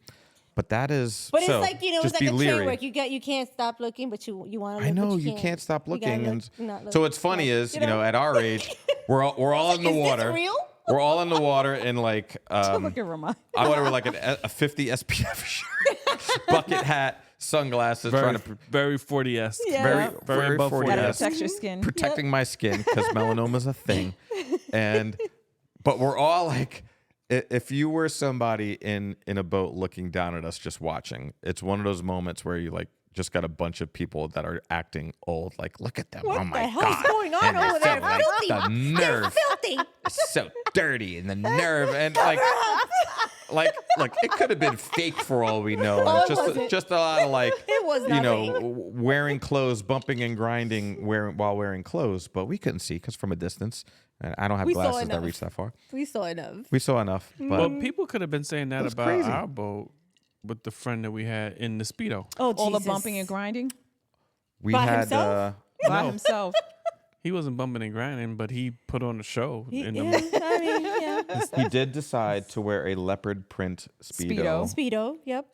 A: But that is
B: But
A: so,
B: it's like, it's
A: just
B: like
A: be
B: a
A: leery.
B: train wreck. You can't stop looking, but you want to
A: I
B: look.
A: know
B: but
A: you can't stop
B: You gotta
A: looking,
B: look, not look.
A: so what's funny is at our age, we're all in the
B: Is this
A: water.
B: real?
A: We're all in the water in like
C: Look at Ramahn.
A: I water with like a 50 SPF shirt, bucket hat, sunglasses, trying to
D: very 40-esque.
B: Yeah.
D: Very above
A: 40
C: Gotta
D: 40-esque.
C: protect your skin.
A: protecting my skin because melanoma's a thing, but we're all like. If you were somebody in a boat looking down at us just watching, it's one of those moments where you like just got a bunch of people that are acting old. Like, look at them.
B: What
A: oh my
B: the hell's
A: God.
B: going on
A: And
B: over there?
A: like,
B: Filthy.
A: the nerve.
B: Filthy.
A: It's so dirty and the nerve. And like look, it could have been fake for all we know.
B: Oh,
A: And
B: it wasn't.
A: just a lot of like,
B: It was not
A: wearing clothes, bumping and grinding while wearing clothes. But we couldn't see because from a distance. And I don't have
B: We saw
A: glasses that
B: enough.
A: reach that far.
B: We saw enough.
A: We saw enough. But
D: Well, people could have been saying that
A: was
D: about
A: crazy.
D: our boat with the friend that we had in the speedo.
B: Oh,
C: All the
B: Jesus.
C: bumping and grinding
A: we
B: By
A: had
B: himself?
C: by
D: No.
C: himself.
D: He wasn't bumping and grinding, but he put on a show.
B: Yeah,
D: in the,
B: I mean, yeah.
A: he did decide to wear a leopard print speedo,
B: Speedo. Yep.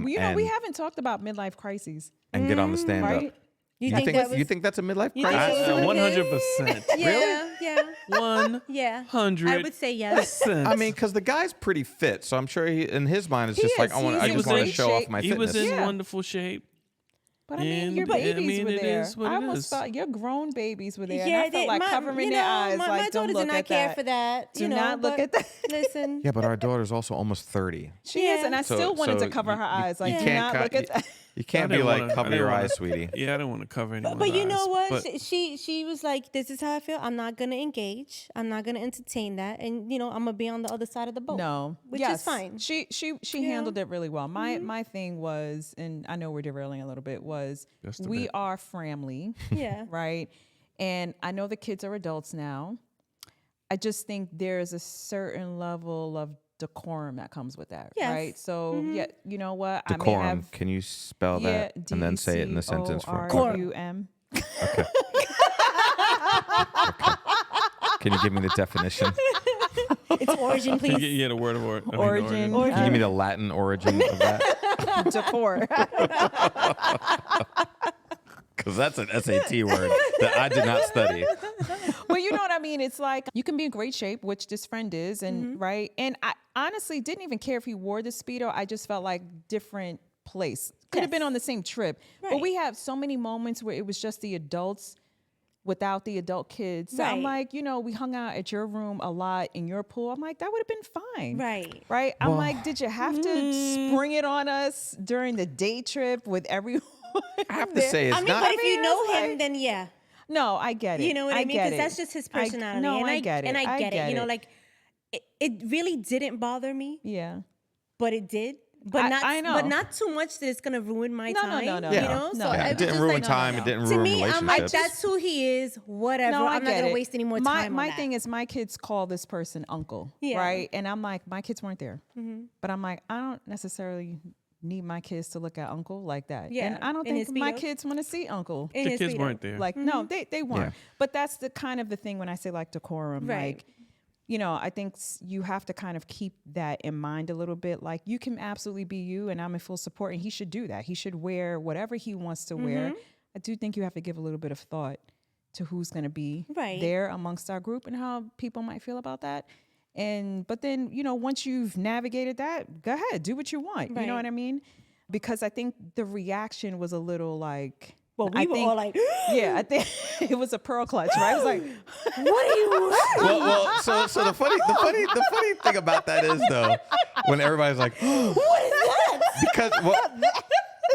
C: We
A: and,
C: haven't talked about midlife crises,
A: and get on the stand
C: right?
A: up.
B: You think that was?
A: you think that's a midlife
B: You think
A: crisis?
B: it was okay?
D: 100%.
B: Yeah. Yeah.
D: 100%.
B: Yeah. I would say yes.
A: I mean, because the guy's pretty fit, so I'm sure he, in his mind, it's
C: He
A: just like
C: is.
A: I
C: He
A: just
C: was
A: want to
C: in
A: show off
C: shape.
A: my
D: he
A: fitness.
D: was in
C: Yeah.
D: wonderful shape.
C: But I mean, your
D: And, I
C: babies
D: mean,
C: were
D: it
C: there.
D: is what
C: I
D: it
C: almost
D: is.
C: felt your grown babies were there.
B: Yeah,
C: and I felt like covering their eyes.
B: My
C: like, don't
B: daughter
C: look
B: did not
C: at
B: care
C: that.
B: for that.
C: Do not look
B: but
C: at that.
B: Listen.
A: Yeah, but our daughter's also almost 30.
C: She is, and I
A: So-
C: still wanted
A: so
C: to cover her eyes. Like,
A: you
C: do
A: can't
C: not look at that.
A: You can't
D: I
A: be
D: didn't
A: like,
D: wanna- I
A: cover
D: didn't
A: your
D: wanna-
A: eyes, sweetie.
D: Yeah, I didn't want to cover anyone's
B: But you know
D: eyes,
B: what?
D: but-
B: She was like, "This is how I feel. I'm not gonna engage. I'm not gonna entertain that, and I'm gonna be on the other side of the boat."
C: No,
B: which
C: yes.
B: is fine.
C: She handled it really well. My thing was, and I know we're derailing a little bit, was
D: Just a
C: we
D: bit.
C: are family,
B: Yeah.
C: right? And I know the kids are adults now. I just think there's a certain level of decorum that comes with that,
B: Yes.
C: right? So yeah, you know what? I may
A: Decorum.
C: have
A: Can you spell that and then say it in a sentence for me?
C: DECORUM.
A: Can you give me the definition?
B: It's origin,
D: Can you
B: please.
D: get the word of word?
C: Origin.
A: Can you give me the Latin origin of that?
C: Decor.
A: Because that's an SAT word that I did not study.
C: Well, you know what I mean? It's like you can be in great shape, which this friend is, and right. And I honestly didn't even care if he wore the Speedo. I just felt like different place. Could have been on the same trip. But
B: Right.
C: we have so many moments where it was just the adults without the adult kids. So I'm
B: Right.
C: like, we hung out at your room a lot in your pool. I'm like, that would have been fine.
B: Right.
C: Right. I'm like, did you have to spring it on us during the day trip with everyone?
A: I have to say, it's
B: I mean,
A: not.
B: but if you
C: it's
B: know
C: like-
B: him, then yeah.
C: No, I get it.
B: You know what I mean?
C: get
B: Because
C: it.
B: that's just his personality.
C: No,
B: and
C: I get it.
B: And I get it.
C: it.
B: Like it really didn't bother me,
C: Yeah.
B: but it did. But
C: I know.
B: But not too much that it's gonna ruin my
C: No,
B: time.
C: no.
B: You
A: Yeah.
B: know,
C: No.
B: so
C: Yeah,
A: it
B: I was
A: didn't
B: just
A: ruin
B: like,
A: time. It didn't
B: To
A: ruin
B: me, I'm like,
A: relationships.
B: that's who he is. Whatever.
C: No,
B: I'm not
C: get
B: gonna
C: it.
B: waste any more time.
C: My
B: on that.
C: thing is, my kids call this person uncle,
B: Yeah.
C: right? And I'm like, my kids weren't there, but I'm like, I don't necessarily need my kids to look at uncle like that.
B: Yeah,
C: And I don't
B: in
C: think
B: his
C: my
B: Speedo.
C: kids want to see uncle.
B: In
D: The
B: his
D: kids
B: Speedo.
D: weren't there.
C: Like, no, they weren't.
A: Yeah.
C: But that's the kind of the thing when I say like decorum,
B: Right.
C: like, I think you have to kind of keep that in mind a little bit. Like, you can absolutely be you, and I'm in full support, and he should do that. He should wear whatever he wants to wear. I do think you have to give a little bit of thought to who's going to be
B: Right.
C: there amongst our group and how people might feel about that. But then, once you've navigated that, go ahead, do what you want. You know
B: Right.
C: what I mean? Because I think the reaction was a little like,
B: Well, we
C: I
B: were
C: think-
B: all like,
C: yeah, I think it was a pearl clutch, right? I was like,
B: "What are you?"
A: well, so the funny thing about that is though, when everybody's like,
B: What is that?
A: because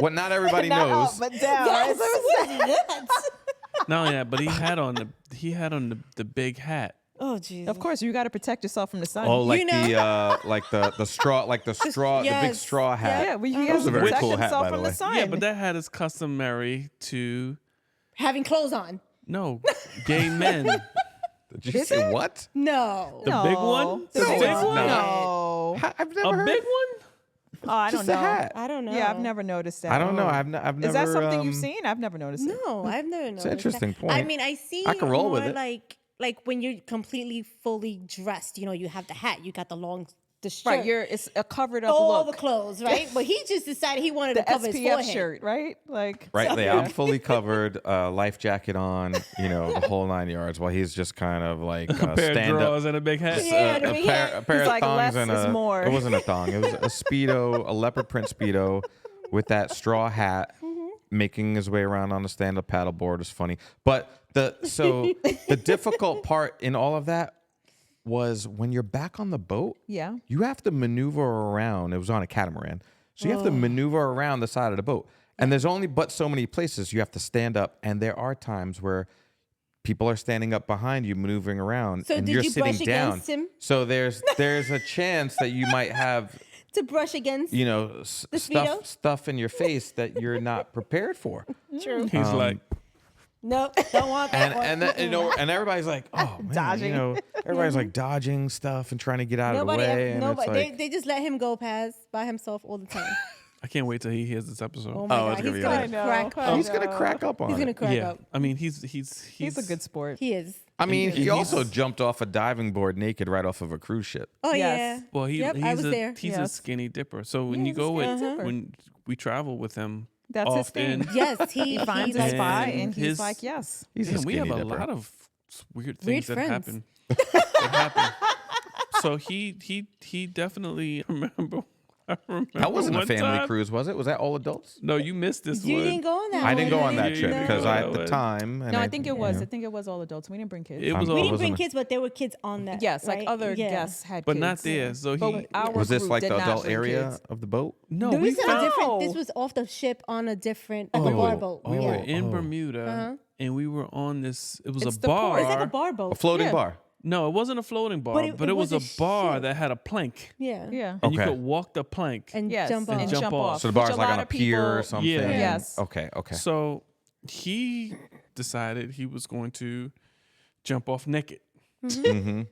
A: what not everybody
C: not
A: knows.
C: up, but down.
B: Yes,
C: right?
B: what is that?
D: No, yeah, but he had on the big hat.
B: Oh, Jesus.
C: Of course, you got to protect yourself from the sun.
A: Oh, like
B: You know-
A: the straw, the big
B: Yes.
A: straw hat.
C: yeah, well, you
A: That
C: got
A: was
C: to
A: a very
C: protect
A: cool hat,
C: himself
A: by the
C: from
A: way.
C: the sun.
D: Yeah, but that hat is customary to
B: Having clothes on.
D: gay men.
A: Did you say what?
B: No.
D: The big one?
C: The
A: No,
C: big
A: it's
C: one?
A: not.
C: No.
A: I've never
D: A
A: heard.
D: big one?
C: Oh, I don't
A: Just
C: know.
A: a hat.
B: I don't know.
C: Yeah, I've never noticed that.
A: I don't know. I've never.
C: Is that something you've seen? I've never noticed it.
B: No, I've never noticed.
A: It's an interesting
B: that.
A: point.
B: I mean, I see.
A: I can roll
B: more
A: with it.
B: Like when you're completely fully dressed. You know, you have the hat, you got the shirt,
C: Right, it's a covered up
B: all
C: look.
B: the clothes, right? But he just decided he wanted
C: The
B: to cover his
C: SPF
B: forehead.
C: shirt, right? Like
A: Right there, I'm fully covered, life jacket on, you know, the whole 9 yards, while he's just kind of like
D: A pair of
A: stand up.
D: drawers and a big hat.
B: Yeah,
A: A
B: the big
A: pair,
B: hat.
A: a pair
C: He's
A: of
C: like,
A: thongs
C: less
A: and
C: is more.
A: It wasn't a thong. It was a speedo, a leopard print speedo, with that straw hat, making his way around on the stand-up paddleboard is funny. But the difficult part in all of that was when you're back on the boat.
C: Yeah.
A: You have to maneuver around. It was on a catamaran, so you have to maneuver around the side of the boat. And there's only but so many places you have to stand up, and there are times where people are standing up behind you, maneuvering around,
B: So
A: and
B: did
A: you're
B: you
A: sitting
B: brush
A: down.
B: against him?
A: So there's a chance that you might have,
B: To brush against.
A: you know,
B: The speedo?
A: stuff in your face that you're not prepared for.
B: True.
D: He's like,
B: Nope, don't want that one.
A: And then, you know, and everybody's like, oh, man,
C: Dodging.
A: you know, everybody's like dodging stuff and trying to get out of the way. And it's like,
B: they just let him go past by himself all the time.
D: I can't wait till he hears this episode.
B: Oh my
A: it's
B: God,
A: gonna
B: he's
A: be
B: gonna
A: hilarious.
B: crack.
A: he's gonna crack up on
B: He's gonna
A: it.
B: crack
D: yeah,
B: up.
D: I mean, he's
C: He's a good sport.
B: He is.
A: I mean,
D: And
A: he
D: he's-
A: also jumped off a diving board naked right off of a cruise ship.
B: Oh
C: Yes.
B: yeah.
D: Well,
B: Yep, I was there.
D: he's a
C: Yes.
D: skinny dipper. So when
C: Yeah,
D: you
C: he's a
D: go with
C: skinny dipper.
D: when we travel with him,
C: That's his
D: often,
C: thing.
B: Yes, he
C: Finds a
B: like,
C: spot
D: And
C: and he's
D: his-
C: like, yes.
A: He's a
D: man,
A: skinny
D: we have a
A: dipper.
D: lot of weird
B: Weird
D: things that
B: friends.
D: happen. that happen. So he definitely I remember
A: That wasn't a
D: one
A: family
D: time-
A: cruise, was it? Was that all adults?
D: No, you missed this
B: You
D: one.
B: didn't go on that.
A: I didn't go on that
D: Yeah,
A: trip
D: yeah,
A: because
D: yeah.
A: I, at the time. And
C: No, I think it was.
A: you know.
C: I think it was all adults. We didn't bring kids.
D: It was
B: We
D: all,
B: didn't bring
A: wasn't-
B: kids, but there were kids on that.
C: yes, like
B: right?
C: other
B: Yeah.
C: guests had
D: but
C: kids.
D: not there. So
C: But
D: he
C: our
A: Was this
C: group
A: like
C: did
A: the
C: not
A: adult
C: bring
A: area
C: kids.
A: of the boat?
D: no,
B: There
D: we
B: was a
D: found
B: different. This
C: No.
B: was off the ship on a different
A: Oh.
B: barboat.
D: we were
B: Yeah.
D: in Bermuda
B: Uh-huh.
D: and we were on this. It was
C: It's
D: a
C: the port.
D: bar.
B: It's like a barboat.
A: A floating
C: Yeah.
A: bar.
D: No, it wasn't a floating bar,
B: But
D: but
B: it
D: it was a
B: was a
D: bar
B: ship.
D: that had a plank,
B: Yeah.
C: Yeah.
D: and you
A: Okay.
D: could walk the plank.
B: And
C: Yes,
B: jump
C: and
B: off.
D: jump off.
A: So the
C: Which
A: bar's
C: a
A: like
C: lot
A: on a
C: of
A: pier or
C: people-
A: something.
D: Yeah.
C: Yes.
A: Okay. Okay.
D: So he decided he was going to jump off naked
A: Mm-hmm.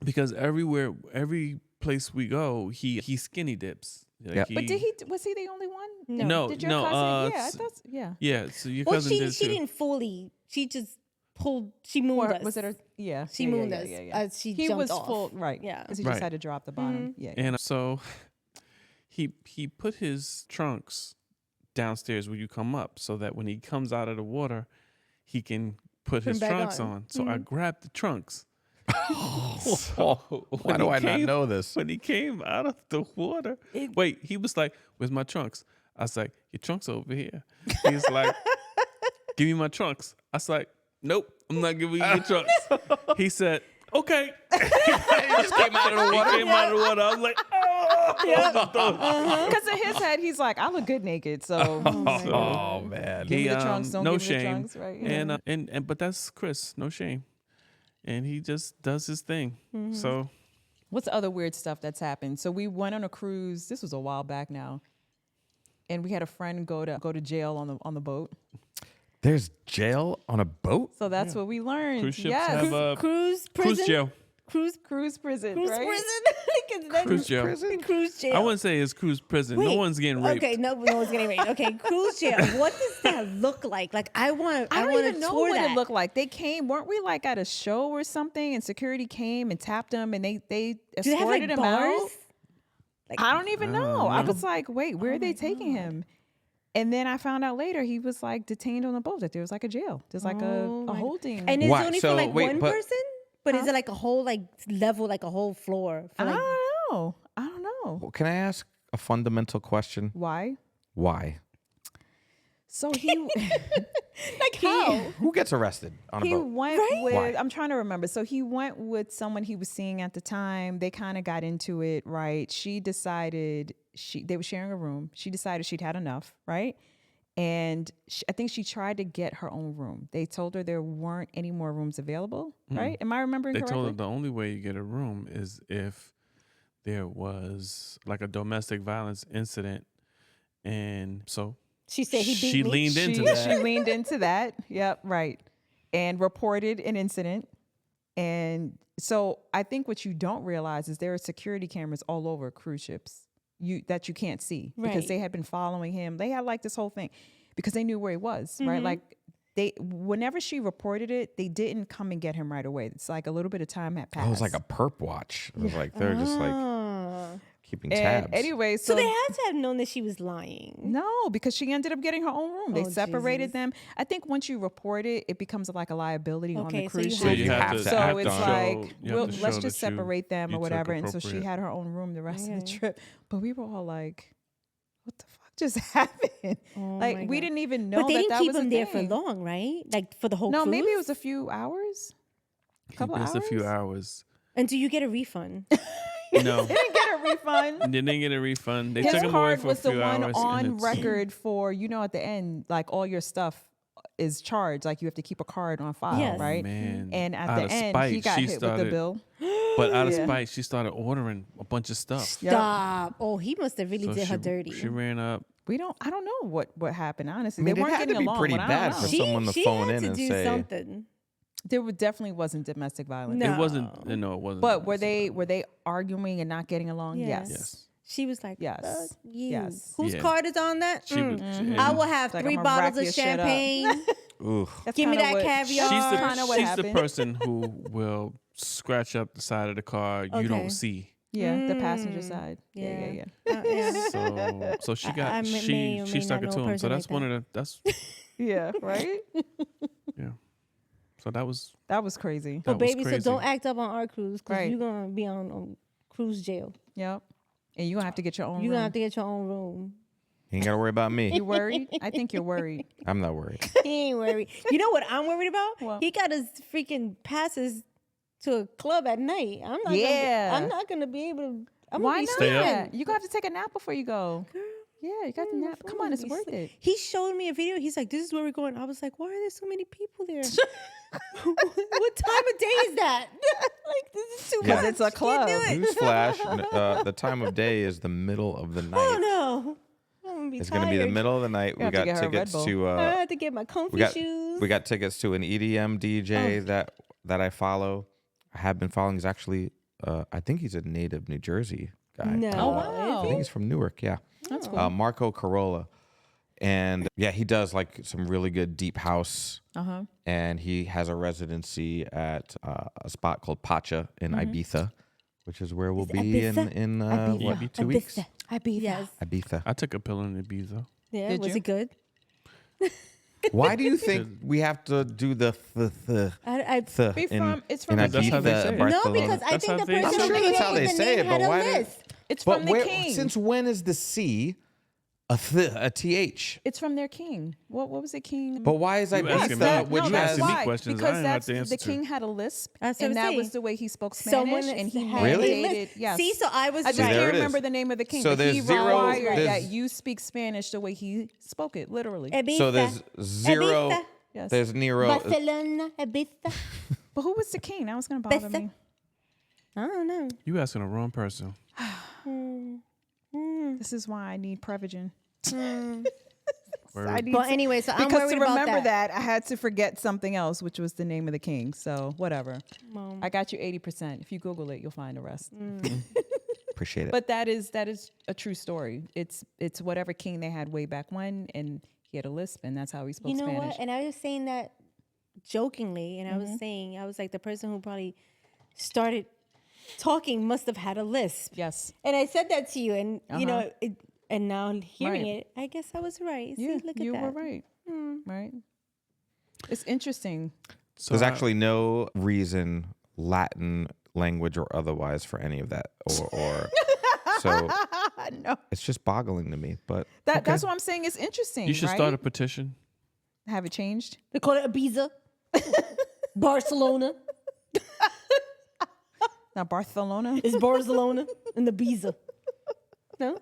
D: because every place we go, he skinny dips. Like
A: Yep.
C: But was he the only one?
D: No,
C: Did your
D: no,
C: cousin? Yeah, I
D: s-
C: thought. Yeah.
D: Yeah, so your
B: Well,
D: cousin
B: she
D: did too.
B: didn't fully. She just pulled. She mooned
C: Or
B: us.
C: was it? Yeah.
B: She
C: yeah,
B: mooned
C: yeah,
B: us
C: yeah, yeah.
B: as she
C: He
B: jumped
C: was
B: off.
C: full. Right.
B: Yeah.
C: Because he
D: Right.
C: just had to drop the bottom. Yeah. yeah.
D: And so he put his trunks downstairs when you come up, so that when he comes out of the water, he can put his
B: back
D: trunks
B: on.
D: on. So I grabbed the trunks.
A: Why do I not know this?
D: When he came out of the water, wait, he was like, "Where's my trunks?" I was like, "Your trunks over here." He's like, "Give me my trunks." I was like, "Nope, I'm not giving you your trunks." He said, "Okay."
A: He just came out of the
D: He
A: water.
D: came out of the water. I was like, "Oh."
C: Because in his head, he's like, I look good naked. So
A: Oh man.
C: give me the trunks. Don't
D: no
C: give me the
D: shame.
C: trunks. Right.
D: And but that's Chris, no shame, and he just does his thing. So
C: What's the other weird stuff that's happened? So we went on a cruise. This was a while back now, and we had a friend go to jail on the boat.
A: There's jail on a boat?
C: So that's what we learned.
D: cruise ships
C: yes.
D: have a
B: Cruise prison.
D: cruise jail.
C: cruise prison.
B: Cruise
C: right?
B: prison.
D: Cruise jail.
B: Cruise jail.
D: I wouldn't say it's cruise prison. No
B: Wait,
D: one's getting raped.
B: Okay, no one's getting raped. Okay, cruise jail. What does that look like? Like I want
C: I don't
B: to
C: even know
B: tour
C: what
B: that.
C: it looked like. They came, weren't we like at a show or something? And security came and tapped them, and they
B: Do they have
C: escorted
B: like
C: him
B: bars?
C: out.
B: Like,
C: I don't even know. I was like, wait, where
B: Oh
C: are they
B: my
C: taking him? And then I found out later he was like detained on the boat. That there was like a jail. There's like
B: Oh
C: a
B: my-
C: holding.
B: and it's
A: Why?
B: only
A: So,
B: for like
A: wait,
B: one
A: but-
B: person? But is it like a whole like level, like a whole floor? For,
C: I
B: like,
C: don't know. I don't know.
A: Well, can I ask a fundamental question?
C: Why?
A: Why?
C: So he
B: like how?
A: Who gets arrested on a
C: he
A: boat?
C: went with
A: Why?
C: I'm trying to remember. So he went with someone he was seeing at the time. They kind of got into it, right? She decided they were sharing a room. She decided she'd had enough, right? And I think she tried to get her own room. They told her there weren't any more rooms available, right? Am I remembering
D: They
C: correctly?
D: told her the only way you get a room is if there was like a domestic violence incident, and so
B: She said he beat
D: she
B: me.
D: leaned into
C: She
D: that.
C: leaned into that. Yep, right. And reported an incident. And so I think what you don't realize is there are security cameras all over cruise ships. you can't see
B: Right.
C: because they had been following him. They had like this whole thing because they knew where he was, right? Like whenever she reported it, they didn't come and get him right away. It's like a little bit of time had passed.
A: Oh, it was like a perp watch. It was like they're just like keeping tabs.
C: And anyway,
B: So they had to have known that she was lying.
C: no, because she ended up getting her own room. They
B: Oh,
C: separated
B: Jesus.
C: them. I think once you report it, it becomes like a liability on
B: Okay,
C: the
B: so
C: cruise
B: you
C: ship.
B: have
A: you have to
C: So
A: act
C: it's
A: on it.
C: like,
D: You have to
C: let's
D: show
C: just
D: that you-
C: separate them
D: you
C: or
D: took
C: whatever. And so she
D: appropriate-
C: had her own room the rest of the
B: Okay.
C: trip. But we were all like, what the fuck just happened?
B: Oh
C: like,
B: my
C: we
B: God.
C: didn't even know
B: But they
C: that
B: didn't
C: that
B: keep
C: was a
B: him there for
C: thing.
B: long, right? Like for the whole
C: No,
B: cruise?
C: maybe it was a few hours. A couple
D: Just
C: hours.
D: a few hours.
B: And do you get a refund?
D: No,
C: They didn't get a refund.
D: they didn't get a refund. They
C: His
D: took him away
C: card
D: for a
C: was the
D: few
C: one
D: hours.
C: on
D: and it's-
C: record for, at the end, like all your stuff is charged. Like you have to keep a card on file,
B: Yes.
C: right?
D: Man,
C: And at
D: out
C: the
D: of
C: end,
D: spite,
C: he got
D: she
C: hit with the
D: started-
C: bill.
D: But out of
C: Yeah.
D: spite, she started ordering a bunch of stuff.
C: Yep.
B: Stop. Oh, he must have really
D: So
B: did her
D: she-
B: dirty.
D: She ran up.
C: I don't know what happened, honestly.
A: I mean,
C: they
A: it
C: weren't
A: had to
C: getting
A: be
C: along,
A: pretty
C: but I don't
A: bad
C: know.
A: for someone to
B: she
A: phone
B: had
A: in
B: to
A: and
B: do
A: say,
B: something.
C: There definitely wasn't domestic violence.
B: No.
D: It wasn't. No, it wasn't.
C: But were they arguing and not getting along?
B: Yeah.
C: Yes.
D: Yes.
B: She was like,
C: Yes.
B: "Fuck you."
C: Yes.
B: Whose
D: Yeah.
B: card is on that?
D: She was.
B: I will have
C: Like,
B: 3
C: I'ma
B: bottles
C: rack
B: of
C: your shit up.
B: champagne.
A: "Ooh,
C: That's
B: Give me
C: kinda
B: that
C: what-
B: caviar.
D: She's
C: kinda what
D: the
C: happened.
D: person who will scratch up the side of the car you
B: Okay.
D: don't see.
C: Yeah, the passenger side.
B: Yeah.
C: Yeah.
B: Yeah.
D: So she
B: I
D: got
B: may or
D: she
B: may
D: stuck
B: not
D: it
B: know
D: to
B: a
D: him. So
B: person
D: that's
B: like
D: one of the that's
C: Yeah, right?
D: yeah. So that was
C: That was crazy.
D: that
B: But
D: was
B: baby,
D: crazy.
B: so don't act up on our cruise because
C: Right.
B: you're gonna be on cruise jail.
C: Yep. And you're going to have to get your own
B: You're
C: room.
B: gonna have to get your own room.
A: you ain't got to worry about me.
C: You worried? I think you're worried.
A: I'm not worried."
B: He ain't worried. You know what I'm worried about?
C: What?
B: He got his freaking passes to a club at night.
C: Yeah.
B: I'm not gonna be able to. I'm
C: Why
B: gonna be
C: not?
D: Stay up.
B: sleeping.
C: You're going to have to take a nap before you go.
B: Girl,
C: Yeah, you got the
B: I'm
C: nap. Come on,
B: gonna
C: it's
B: be
C: worth
B: sleep-
C: it.
B: He showed me a video. He's like, "This is where we're going." I was like, "Why are there so many people there? What time of day is that? Like, this is too
A: Yeah.
B: much.
C: It's a
B: Can't
C: club.
B: do it.
A: Newsflash: the time of day is the middle of the night.
B: Oh no, I'm gonna be
A: It's
B: tired.
A: going to be the middle of the night.
C: You
A: We
C: have to
A: got
C: get her a Red
A: tickets
C: Bull.
A: to
B: I had to get my comfy shoes.
A: we got tickets to an EDM DJ that I follow. I have been following. He's actually I think he's a native New Jersey guy.
B: No.
C: Oh,
B: Is
C: wow.
A: I think he's from Newark. Yeah,
C: That's cool.
A: Marco Carolla, and yeah, he does like some really good deep house.
C: Uh-huh.
A: And he has a residency at a spot called Pacha in Ibiza, which is where we'll
B: Is
A: be
B: Ibiza?
A: in
C: Ibiza.
A: what, 2 weeks?
B: Yes.
A: Ibiza.
D: I took a pill in Ibiza.
B: Yeah.
C: Did
B: Was
C: you?
B: it good?
A: Why do you think we have to do the
B: I
C: Be
A: in,
C: from- it's from
A: in
C: the
D: That's how they
A: Ibiza,
D: say it.
A: Barcelona?
B: no, because I
D: That's
B: think
D: how
B: the
D: they
B: person
D: say
B: who
D: it.
B: came
A: I'm sure that's
B: up
A: how
B: with
A: they
B: the
A: say
B: name
A: it,
B: had
A: but
B: a
A: why did-
B: list.
C: It's
A: But
C: from the
A: where,
C: king.
A: since when is the C a th?
C: It's from their king. What was it, king?
A: But why is
D: You asking
A: Ibiza,
D: me-
A: which
D: you
A: has
D: asking me
C: why.
D: questions I
C: Because
D: ain't have
C: that's
D: to answer
C: the
D: to.
C: king had a lisp,
B: That's what
C: and
B: I'm
C: that
B: saying.
C: was the way he spoke Spanish, and he
A: Really?
C: mandated. Yes.
B: See, so I was
C: I just
A: See,
B: right.
A: there
C: can't
A: it is.
C: remember the name of the king.
A: So
C: but
A: there's
C: he
A: zero-
C: required
A: there's-
C: that you speak Spanish the way he spoke it, literally.
B: Ibiza.
A: So there's zero.
B: Ibiza.
C: Yes.
A: There's Nero.
B: Barcelona, Ibiza.
C: But who was the king? That was going to bother
B: Ibiza.
C: me.
B: I don't know.
D: You asking the wrong person.
C: This is why I need Prevagen.
D: Word.
C: I need
B: But
C: to-
B: anyway, so I'm
C: because
B: worried
C: to
B: about
C: remember
B: that.
C: I had to forget something else, which was the name of the king. So whatever.
B: Mom.
C: I got you 80%. If you Google it, you'll find the rest.
A: Appreciate it.
C: But that is a true story. It's whatever king they had way back when, and he had a lisp, and that's how he spoke
B: You know
C: Spanish.
B: what? And I was saying that jokingly, and I was like, the person who probably started talking must have had a lisp.
C: Yes.
B: And I said that to you, and you know, and now hearing
C: Right.
B: it, I guess I was right.
C: Yeah,
B: See, look at
C: you
B: that.
C: were right. Right. It's interesting.
D: So
A: There's
D: I-
A: actually no reason, Latin language or otherwise, for any of that, or so
C: No,
A: it's just boggling to me. But
C: that's what I'm saying. It's interesting.
D: you should
C: right?
D: start a petition.
C: Have it changed.
B: They call it Ibiza, Barcelona.
C: Now Barcelona.
B: It's Barcelona and Ibiza. No,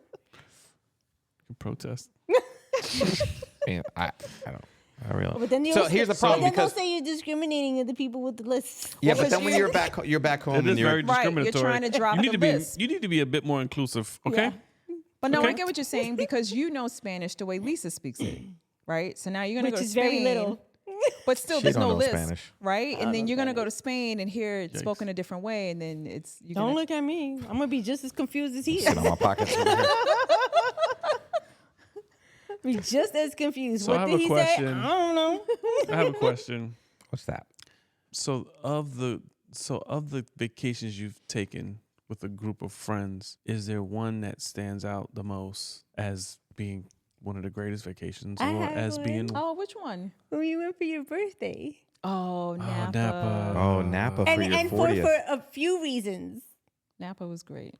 D: Protest.
A: man, I don't. I really.
B: but then
A: So here's the problem,
B: But then
A: because
B: they'll say you're discriminating the people with the list.
A: yeah, but
C: because
A: then when you're back home
D: It
A: and
D: is
A: you're
D: very
C: Right, you're
D: discriminatory.
C: trying to drop
D: you need
C: the
D: to be
C: list.
D: you need to be a bit more inclusive, okay?
B: Yeah.
C: But no, I
D: Okay.
C: get what you're saying because you know Spanish the way Lisa speaks it, right? So now you're gonna
B: Which
C: go to
B: is
C: Spain.
B: very little.
C: But still,
A: She
C: there's
A: don't
C: no
A: know
C: list,
A: Spanish.
C: right? And then
B: know
C: you're gonna go
B: Spanish.
C: to Spain and hear it
D: Yikes.
C: spoken a different way, and then you're
B: Don't
C: gonna,
B: look at me. I'm gonna be just as confused as he is.
A: Sit on my pockets over here.
B: Be just as confused.
D: So I
B: What
D: have
B: did
D: a
B: he
D: question.
B: say? I don't know.
D: I have a question.
A: What's that?
D: So of the vacations you've taken with a group of friends, is there one that stands out the most as being one of the greatest vacations,
B: I
D: or
B: have
D: as
B: one.
D: being
C: oh, which one?
B: When you went for your birthday.
C: Oh, Napa.
D: Napa.
A: Oh, Napa for your
B: And
A: 40th.
B: for a few reasons.
C: Napa was great.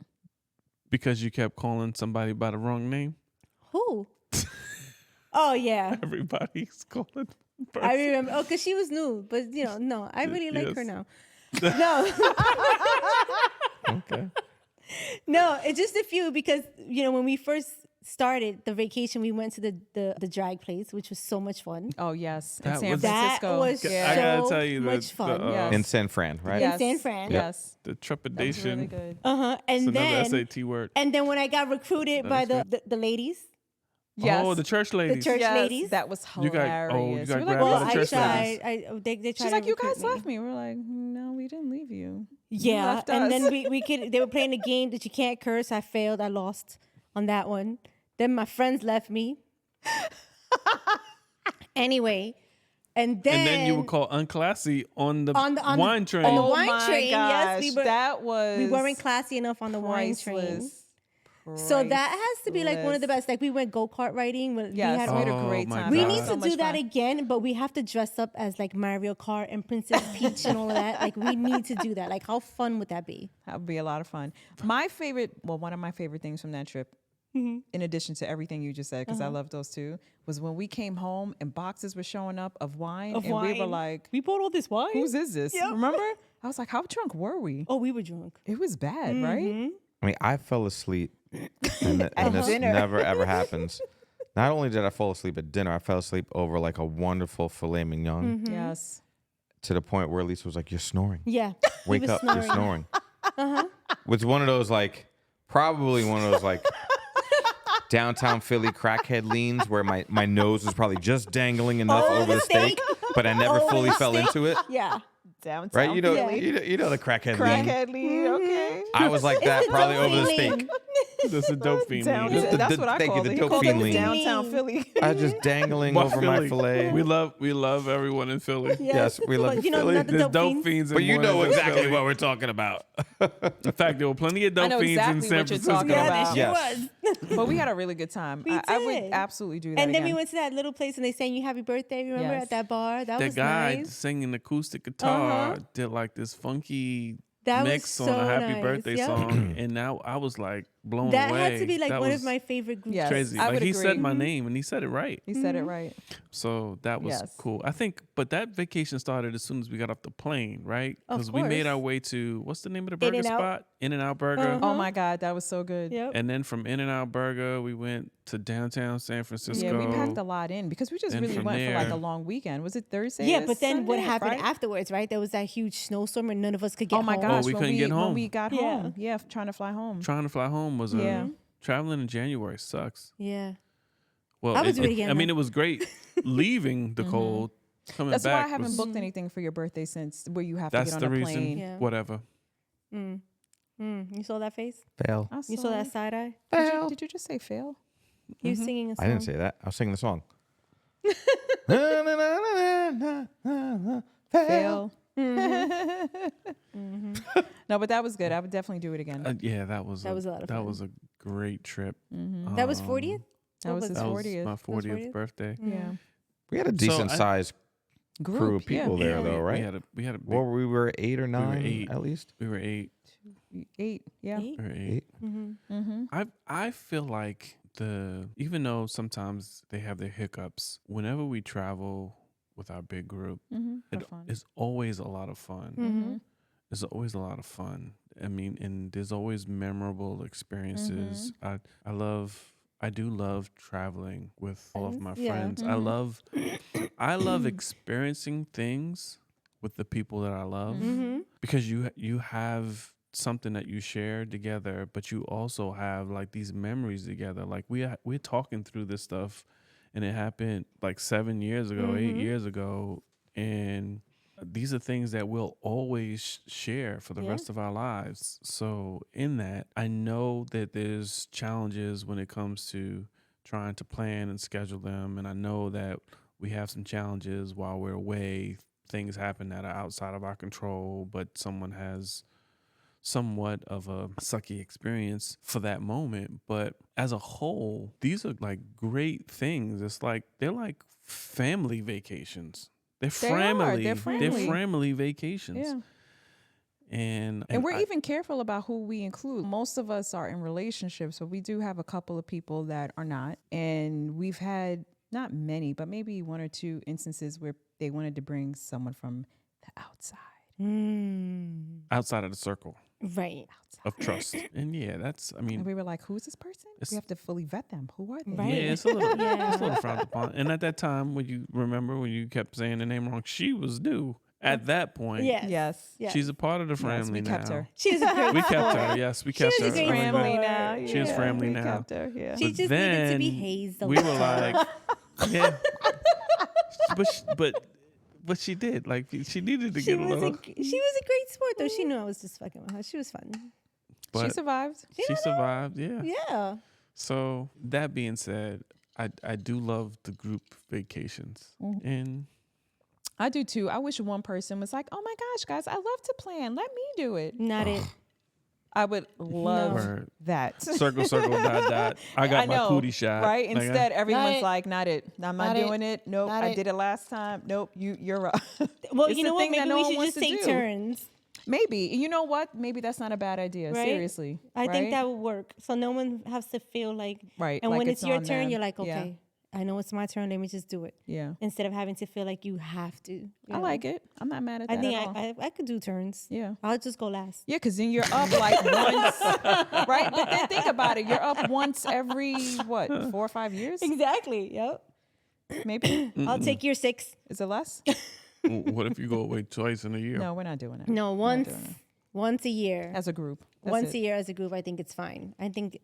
D: because you kept calling somebody by the wrong name?
B: Who? Oh, yeah.
D: Everybody's calling.
B: I remember. Oh, because she was new. But, no, I really like her
D: Yes.
B: now. No.
A: Okay.
B: No, it's just a few because, when we first started the vacation, we went to the drag place, which was so much fun.
C: Oh, yes.
D: That
C: In San
D: was-
B: That
C: Francisco.
B: was
C: yeah.
D: I gotta
B: so
D: tell you
B: much fun.
C: Yes.
A: In San Fran, right?
C: Yes.
B: San Fran.
C: Yes.
D: The
C: That was
D: trepidation.
C: really good.
B: Uh-huh.
D: It's
B: And
D: another
B: then,
D: SAT word.
B: and then when I got recruited by the ladies,
C: Yes.
D: Oh, the church ladies.
B: church
C: yes,
B: ladies.
C: that was
D: You got-
C: hilarious.
D: you got
C: We were like,
D: grabbed
C: well,
D: by the
B: I
D: church
B: tried.
D: ladies.
B: They tried
C: She's
B: to
C: like, you
B: recruit
C: guys
B: me.
C: left me. We're like, no, we didn't leave you. You
B: Yeah,
C: left
B: and
C: us.
B: then they were playing a game that you can't curse. I failed. I lost on that one. Then my friends left me. Anyway, and
D: And then you would call unclassy on the wine train.
B: on the
C: Oh
B: wine
C: my
B: train. Yes,
C: gosh, that was
B: we weren't classy enough on the wine train.
C: priceless.
B: So that has to be like one of the
C: Priceless.
B: best. Like we went go-kart riding.
C: Yes, we had a
D: Oh
C: great
D: my
C: time.
B: We
C: That
D: God.
B: need
C: was so
B: to
C: much
B: do that
C: fun.
B: again, but we have to dress up as like Mario Kart and Princess Peach and all of that. Like we need to do that. Like how fun would that be?
C: That would be a lot of fun. One of my favorite things from that trip, in addition to everything you just said, because I love those two, was when we came home and boxes were showing up of wine. We were like,
B: we bought all this wine.
C: whose is this?
B: Yep.
C: Remember? I was like, how drunk were we?
B: Oh, we were drunk.
C: It was bad, right?
A: I mean, I fell asleep, and this
C: dinner.
A: never ever happens. Not only did I fall asleep at dinner, I fell asleep over like a wonderful filet mignon
C: Yes.
A: to the point where Lisa was like, "You're snoring.
B: Yeah. he
A: Wake
B: was
A: up, you're snoring." It's one of those probably one of those downtown Philly crackhead leans where my nose was probably just dangling enough
B: Over
A: over
B: the
A: the steak, but I never
B: Over
A: fully
B: the
A: fell
B: steak.
A: into it.
B: Yeah.
C: Downtown.
A: Right? You know,
C: Philly.
A: you know the crackhead lean.
C: Crackhead lead, okay.
A: I was like that probably over the
B: feeling.
A: steak.
D: That's a dope fiend.
C: Down,
D: lean.
A: the-
C: that's what I
A: thank you,
C: called
A: the
C: it. He
A: dope
C: called
A: fiend
C: it
A: lean.
C: downtown Philly.
A: I was just dangling
D: But
A: over my
D: Philly,
A: fillet.
D: We love everyone in Philly.
A: Yes, we love
B: But you know,
A: Philly.
B: not the
D: There's
B: dope
D: dope
B: fiends.
D: fiends in
A: But you
D: more
A: know
D: than
A: exactly
D: Philly.
A: what we're talking about.
D: In fact, there were plenty of
C: I
D: dope
C: know
D: fiends in
C: exactly
D: San
C: what you're
D: Francisco.
C: talking
B: Yeah,
C: about.
B: there she
A: Yes.
B: was.
C: But we had a really good time.
B: We
C: I would
B: did.
C: absolutely do that
B: And then
C: again.
B: we went to that little place and they sang you happy birthday, remember,
C: Yes.
B: at that bar? That
D: That
B: was
D: guy
B: nice.
D: singing acoustic guitar
B: Uh-huh.
D: did like this funky
B: That was
D: mix on
B: so
D: a happy
B: nice.
D: birthday
B: Yep.
D: song, and now I was like blown
B: That
D: away.
B: had to be like
D: That
B: one
D: was
B: of my favorite groups.
C: Yes.
D: crazy.
C: I
D: Like
C: would
D: he
C: agree.
D: said my name and he said it right.
C: He said it right.
D: So that was
C: Yes.
D: cool. I think, but that vacation started as soon as we got off the plane, right?
B: Of
D: Because we made
B: course.
D: our way to what's the name of the burger
B: In-N-Out.
D: spot? In-N-Out Burger.
B: Uh-huh.
C: Oh my God, that was so good.
B: Yep.
D: And then from In-N-Out Burger, we went to downtown San Francisco.
C: Yeah, we packed a lot in because we just
D: And
C: really
D: from
C: went for like
D: there-
C: a long weekend. Was it Thursday?
B: Yeah,
C: to
B: but then what
C: Sunday or
B: happened
C: Friday?
B: afterwards, right? There was that huge snowstorm and none of us could get
C: Oh my
B: home.
C: gosh,
D: we
C: when
D: couldn't get
C: When
D: home.
C: we got
B: Yeah.
C: home. Yeah, trying to fly home.
D: Trying to fly home was
C: Yeah.
D: traveling in January sucks.
B: Yeah.
D: Well,
B: I would do it again,
D: I mean,
B: though.
D: it was great leaving the cold. Coming
C: That's
D: back
C: why I haven't
D: was-
C: booked anything for your birthday since where you have
D: That's
C: to get
D: the
C: on a
D: reason.
C: plane.
B: Yeah.
D: Whatever.
B: You saw that face?
A: Fail.
C: I
B: You saw that side eye?
C: Did you just say fail?
B: He was singing a song.
A: I didn't say that. I was singing the song.
C: Fail. No, but that was good. I would definitely do it again.
D: Yeah, that was
B: That was a lot of
D: that
B: fun.
D: was a great trip.
B: That was 40th?
C: That was
B: was
C: his
D: That was
C: 40th.
D: my 40th
B: 40th?
D: birthday.
C: Yeah.
A: We had a decent sized crew of people there,
D: Yeah,
A: though, right?
D: We had a big,
A: Well, we were 8 or 9
D: 8.
A: at least.
D: we were 8.
C: 8. Yeah.
B: Eight?
D: We were 8. I feel like even though sometimes they have their hiccups, whenever we travel with our big group, it's always a lot of fun. It's always a lot of fun. I mean, and there's always memorable experiences. I do love traveling with all of my
B: Yeah.
D: friends. I love experiencing things with the people that I love because you have something that you share together, but you also have like these memories together. Like we're talking through this stuff, and it happened like 7 years ago, 8 years ago. And these are things that we'll always share for the rest of our lives. So in that, I know that there's challenges when it comes to trying to plan and schedule them. And I know that we have some challenges while we're away. Things happen that are outside of our control, but someone has somewhat of a sucky experience for that moment. But as a whole, these are like great things. It's like they're like family vacations. They're family vacations.
C: Yeah.
D: And
C: we're even careful about who we include. Most of us are in relationships, but we do have a couple of people that are not. And we've had not many, but maybe one or two instances where they wanted to bring someone from the outside.
D: outside of the circle
B: Right.
D: of trust. And yeah, that's, I mean,
C: And we were like, who's this person? We have to fully vet them. Who are they?
B: Right.
D: yeah, it's a little, it's a little frowned upon. And at that time, when you remember when you kept saying the name wrong, she was new. At that point,
B: Yes.
C: Yes.
D: she's a part of the family
C: we
D: now.
C: kept her.
B: She's a great
D: We kept
B: sport.
D: her. Yes, we kept
B: was
D: her.
B: a great
D: Really
B: family
D: good.
B: now.
D: She is family
C: we
D: now.
C: kept her, yeah.
B: She
D: But
B: just needed to be
D: then
B: hazed a
D: We
B: little.
D: were like, yeah, but she did. Like she needed to
B: She
D: get a
B: was
D: little.
B: a great sport though. She knew I was just fucking with her. She was fun.
D: But
C: She survived.
D: she survived. Yeah.
B: Yeah.
D: So that being said, I do love the group vacations, and
C: I do too. I wish one person was like, oh my gosh, guys, I love to plan. Let me do it.
B: Not it.
C: I would love
D: Word.
C: that.
D: circle, dot, dot. I got my cootie shot.
C: Right?
D: Like,
C: Instead, everyone's
B: it.
C: like, not it. I'm not
B: Not it.
C: doing it. Nope.
B: Not
C: I
B: it.
C: did it last time. Nope. You're right.
B: Well,
C: It's
B: you
C: the
B: know what?
C: thing that
B: Maybe
C: no
B: we
C: one
B: should
C: wants
B: just
C: to
B: take
C: do.
B: turns.
C: Maybe. You know what? Maybe that's not a bad idea.
B: Right?
C: Seriously.
B: I think
C: Right?
B: that would work. So no one has to feel like
C: Right,
B: And
C: like
B: when
C: it's
B: it's your
C: on
B: turn,
C: them.
B: you're like,
C: Yeah.
B: okay, I know it's my turn. Let me just do it.
C: Yeah.
B: Instead of having to feel like you have to. you
C: I
B: know?
C: like it. I'm not mad at
B: I
C: that
B: think
C: at all.
B: I could do turns.
C: Yeah.
B: I'll just go last.
C: Yeah, because then you're up like once, right? But then think about it. You're up once every, 4 or 5 years?
B: Exactly. Yep.
C: Maybe?
B: I'll take your 6.
C: Is it less?
D: what if you go away twice in a year?
C: No, we're not doing that.
B: No,
C: We're not
B: once
C: doing that.
B: once a year.
C: As a group. That's
B: Once
C: it.
B: a year as a group, I think it's fine. I think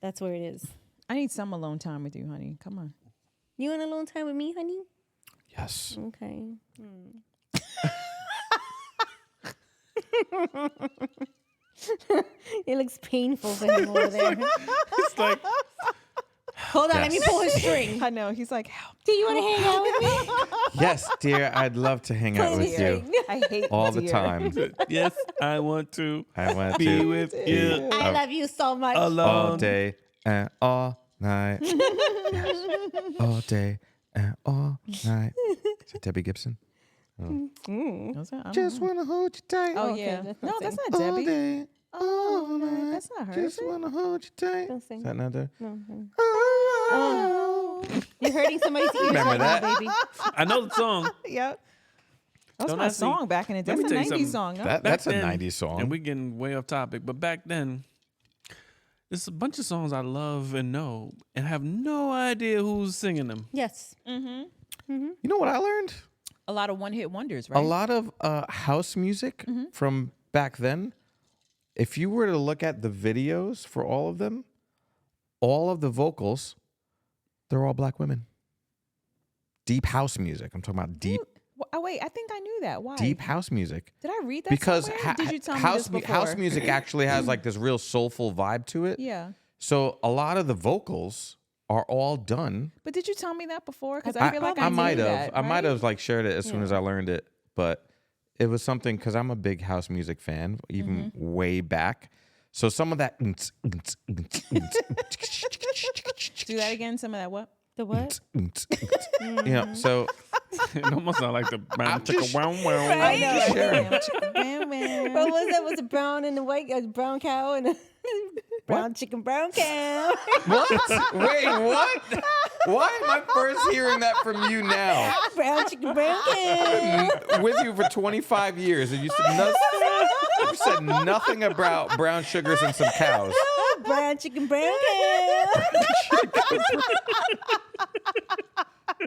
B: that's where it is.
C: I need some alone time with you, honey. Come on.
B: You want alone time with me, honey?
A: Yes.
B: Okay. It looks painful for him over there.
D: It's like,
B: Hold on, let me pull his string.
C: I know. He's like, help.
B: Do you want to hang out with me?
A: Yes, dear. I'd love to hang out with you
C: I hate
A: all the
C: deer.
A: time.
D: yes, I want to
A: I want
D: be
A: to
D: with you
B: I love you so much.
D: alone.
A: all day and all night. Yes. All day and all night. Is that Debbie Gibson?
C: Was that? I don't
A: Just
C: know.
A: wanna hold you tight.
C: Oh,
B: okay,
C: yeah.
B: that's
C: No,
B: not
C: that's
B: sing.
C: not
A: all
C: Debbie.
A: day, all
C: no,
A: night.
C: that's not her,
A: Just
C: is it?
A: wanna hold you tight.
B: Don't sing.
A: Is that another?
B: No.
A: Oh.
B: You're hurting somebody's ears
A: Remember
B: right now,
A: that?
B: baby.
D: I know the song.
C: Yep. That was
D: Don't
C: my
D: I see-
C: song back in the day.
D: Let me
C: That's a
D: tell you
C: 90s
D: something.
C: song. Huh?
A: That's a
D: then-
A: 90s song.
D: And we're getting way off topic, but back then, there's a bunch of songs I love and know and have no idea who's singing them.
B: Yes.
A: You know what I learned?
C: A lot of one-hit wonders, right?
A: A lot of house music from back then. If you were to look at the videos for all of them, all of the vocals, they're all black women. Deep house music. I'm talking about deep
C: Oh, wait, I think I knew that. Why?
A: deep house music.
C: Did I read that
A: Because
C: somewhere? Did you tell me
A: house
C: this before?
A: house music actually has like this real soulful vibe to it.
C: Yeah.
A: So a lot of the vocals are all done.
C: But did you tell me that before? Because I feel like I
A: might
C: knew
A: have.
C: that,
A: I might
C: right?
A: have like shared it as soon as I learned it, but it was something because I'm a big house music fan, even way back. So some of that.
C: Do that again. Some of that what?
B: The what?
A: You know, so
D: It almost sounds like the brown
A: just-
D: chicka wow wow.
B: I know.
A: sharing.
B: What was that? Was it brown and the white? Brown cow and a brown chicken, brown cow.
A: what? Wait, what? Why am I first hearing that from you now?
B: Brown chicken, brown cow.
A: With you for 25 years, and you said nothing about brown sugars and some cows.
B: Brown chicken, brown cow.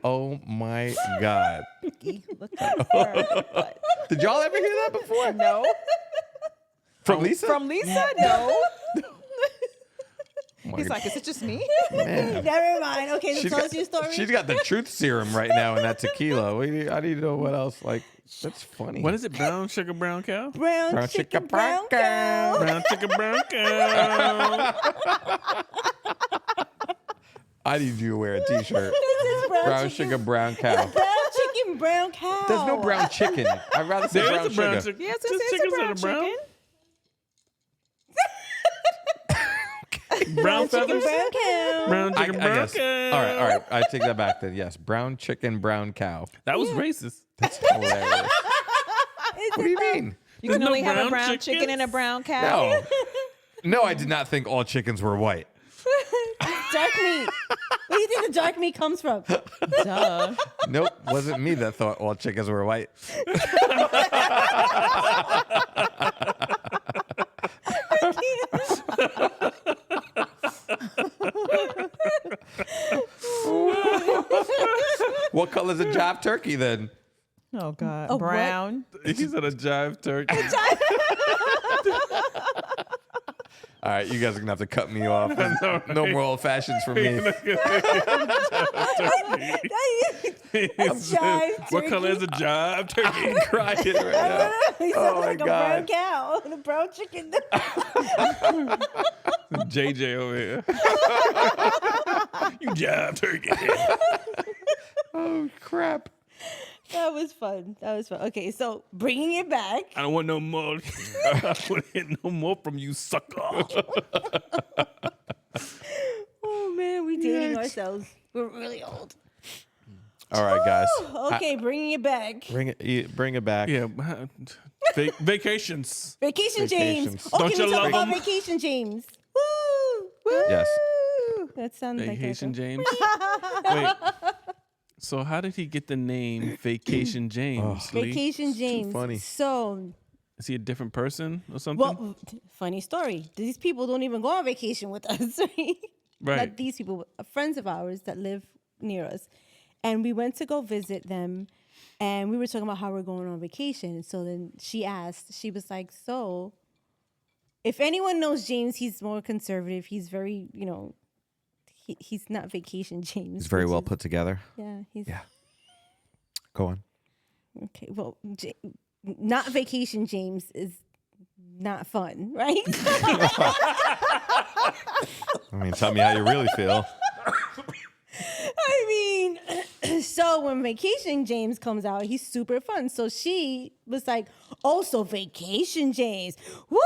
A: Oh my God!
C: Look at her butt.
A: Did y'all ever hear that before?
C: No.
A: From Lisa?
C: From Lisa? No.
A: funny.
C: He's like, is it just me?
A: Man.
B: Never mind. Okay, so tell us your story.
A: She's got the truth serum right now in that tequila. I need to know what else. Like, that's funny.
D: What is it? Brown sugar, brown cow?
B: brown chicken, brown cow.
D: Brown sugar, brown cow.
A: I need you to wear a T-shirt.
B: This is
A: Brown sugar, brown cow.
B: brown chicken, brown cow.
A: There's no brown chicken. I'd rather say
D: There
A: brown
D: is a brown
A: sugar.
D: chicken.
C: Yes,
D: Just
C: it's
D: chickens
C: a
D: that
C: brown
D: are brown.
C: chicken.
D: Brown
B: chicken,
D: feathers.
B: brown cow.
D: Brown
A: I
D: chicken, brown
A: guess.
D: cow.
A: All right. I take that back then. Yes, brown chicken, brown cow.
D: That was racist.
A: That's hilarious. What do you mean?
C: You can
D: no
C: only have a
D: brown
C: brown chicken
D: chickens?
C: and a brown cow.
A: No. No, I did not think all chickens were white.
B: Dark meat. Where do you think the dark meat comes from?
C: Duh.
A: Nope, wasn't me that thought all chickens were white. What color's a jive turkey then?
C: Oh God.
B: A what?
C: Brown.
D: He's at a jive turkey.
A: All right, you guys are gonna have to cut me off. No more old fashions for me.
D: What color is a jive turkey?
A: I'm crying right now.
B: He
A: Oh,
B: sounds
A: my
B: like a
A: God.
B: brown cow and a brown chicken.
D: JJ over here. You jive turkey.
A: Oh crap!
B: That was fun. Okay, so bringing it back.
D: I don't want no more. I don't want to hear no more from you, sucker.
B: Oh man, we dating ourselves. We're really old.
A: All right, guys.
B: Okay, bringing it back.
A: Bring it back.
D: Yeah, vacations.
B: Vacation James.
A: Vacations.
B: Oh,
D: Don't
B: can we
D: you
B: talk
D: love
B: about
D: 'em?
B: Vacation James? Woo! Woo!
A: Yes.
B: That sounds like
D: Vacation
B: a
D: James. Wait. So how did he get the name Vacation James? Lee?
B: Vacation James.
A: funny.
B: So,
D: Is he a different person or something?
B: well, funny story. These people don't even go on vacation with us.
D: Right.
B: Not these people, friends of ours that live near us. And we went to go visit them, and we were talking about how we're going on vacation. So then she asked, she was like, so if anyone knows James, he's more conservative. He's very, he's not Vacation James.
A: It's very
B: which
A: well
B: is-
A: put together.
B: Yeah, he's
A: Yeah. Go on.
B: okay. Well, not Vacation James is not fun, right?
A: I mean, tell me how you really feel.
B: I mean, so when Vacation James comes out, he's super fun. So she was like, oh, so Vacation James. Woo!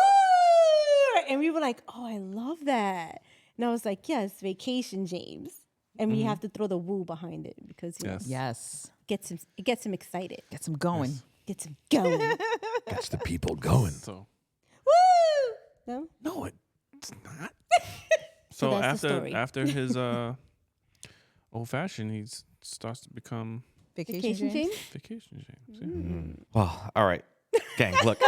B: And we were like, oh, I love that. And I was like, yes, Vacation James. And we have to throw the woo behind it because
D: Yes.
C: Yes.
B: it gets him excited.
C: Gets them going.
B: Gets him going.
A: Gets the people going.
D: So
B: Woo! No?
D: no, it's not. So
B: that's the story.
D: after his old fashioned, he starts to become
B: Vacation James?
D: Vacation James. Yeah.
A: Well, all right, gang. Look,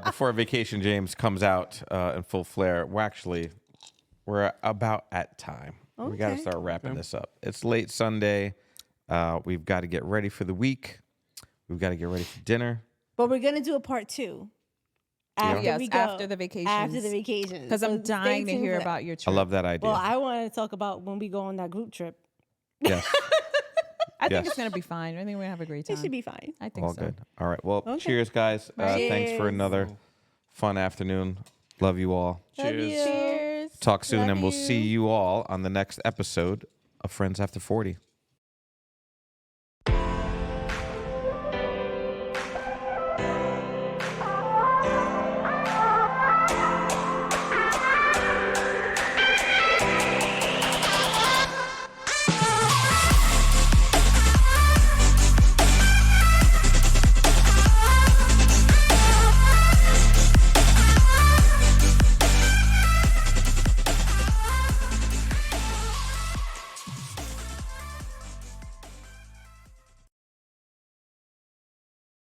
A: before Vacation James comes out in full flare, we're about at time. We got to
B: Okay.
A: start wrapping this up. It's late Sunday. We've got to get ready for the week. We've got to get ready for dinner.
B: But we're going to do a part 2. After
C: Yes,
B: we go.
C: after the vacations.
B: After the vacation.
C: Because I'm dying to hear about your
A: I
C: trip.
A: love that idea.
B: Well, I want to talk about when we go on that group trip.
A: Yes,
C: I think
A: yes.
C: it's going to be fine. I think we're going to have a great time.
B: It should be fine.
C: I think
A: all
C: so.
A: good. All right. Well,
B: Okay.
A: cheers, guys. Thanks for
B: Cheers.
A: another fun afternoon. Love you all.
B: Love
D: Cheers.
B: you.
C: Cheers.
A: Talk soon,
B: Love
A: and we'll
B: you.
A: see you all on the next episode of Friends After 40.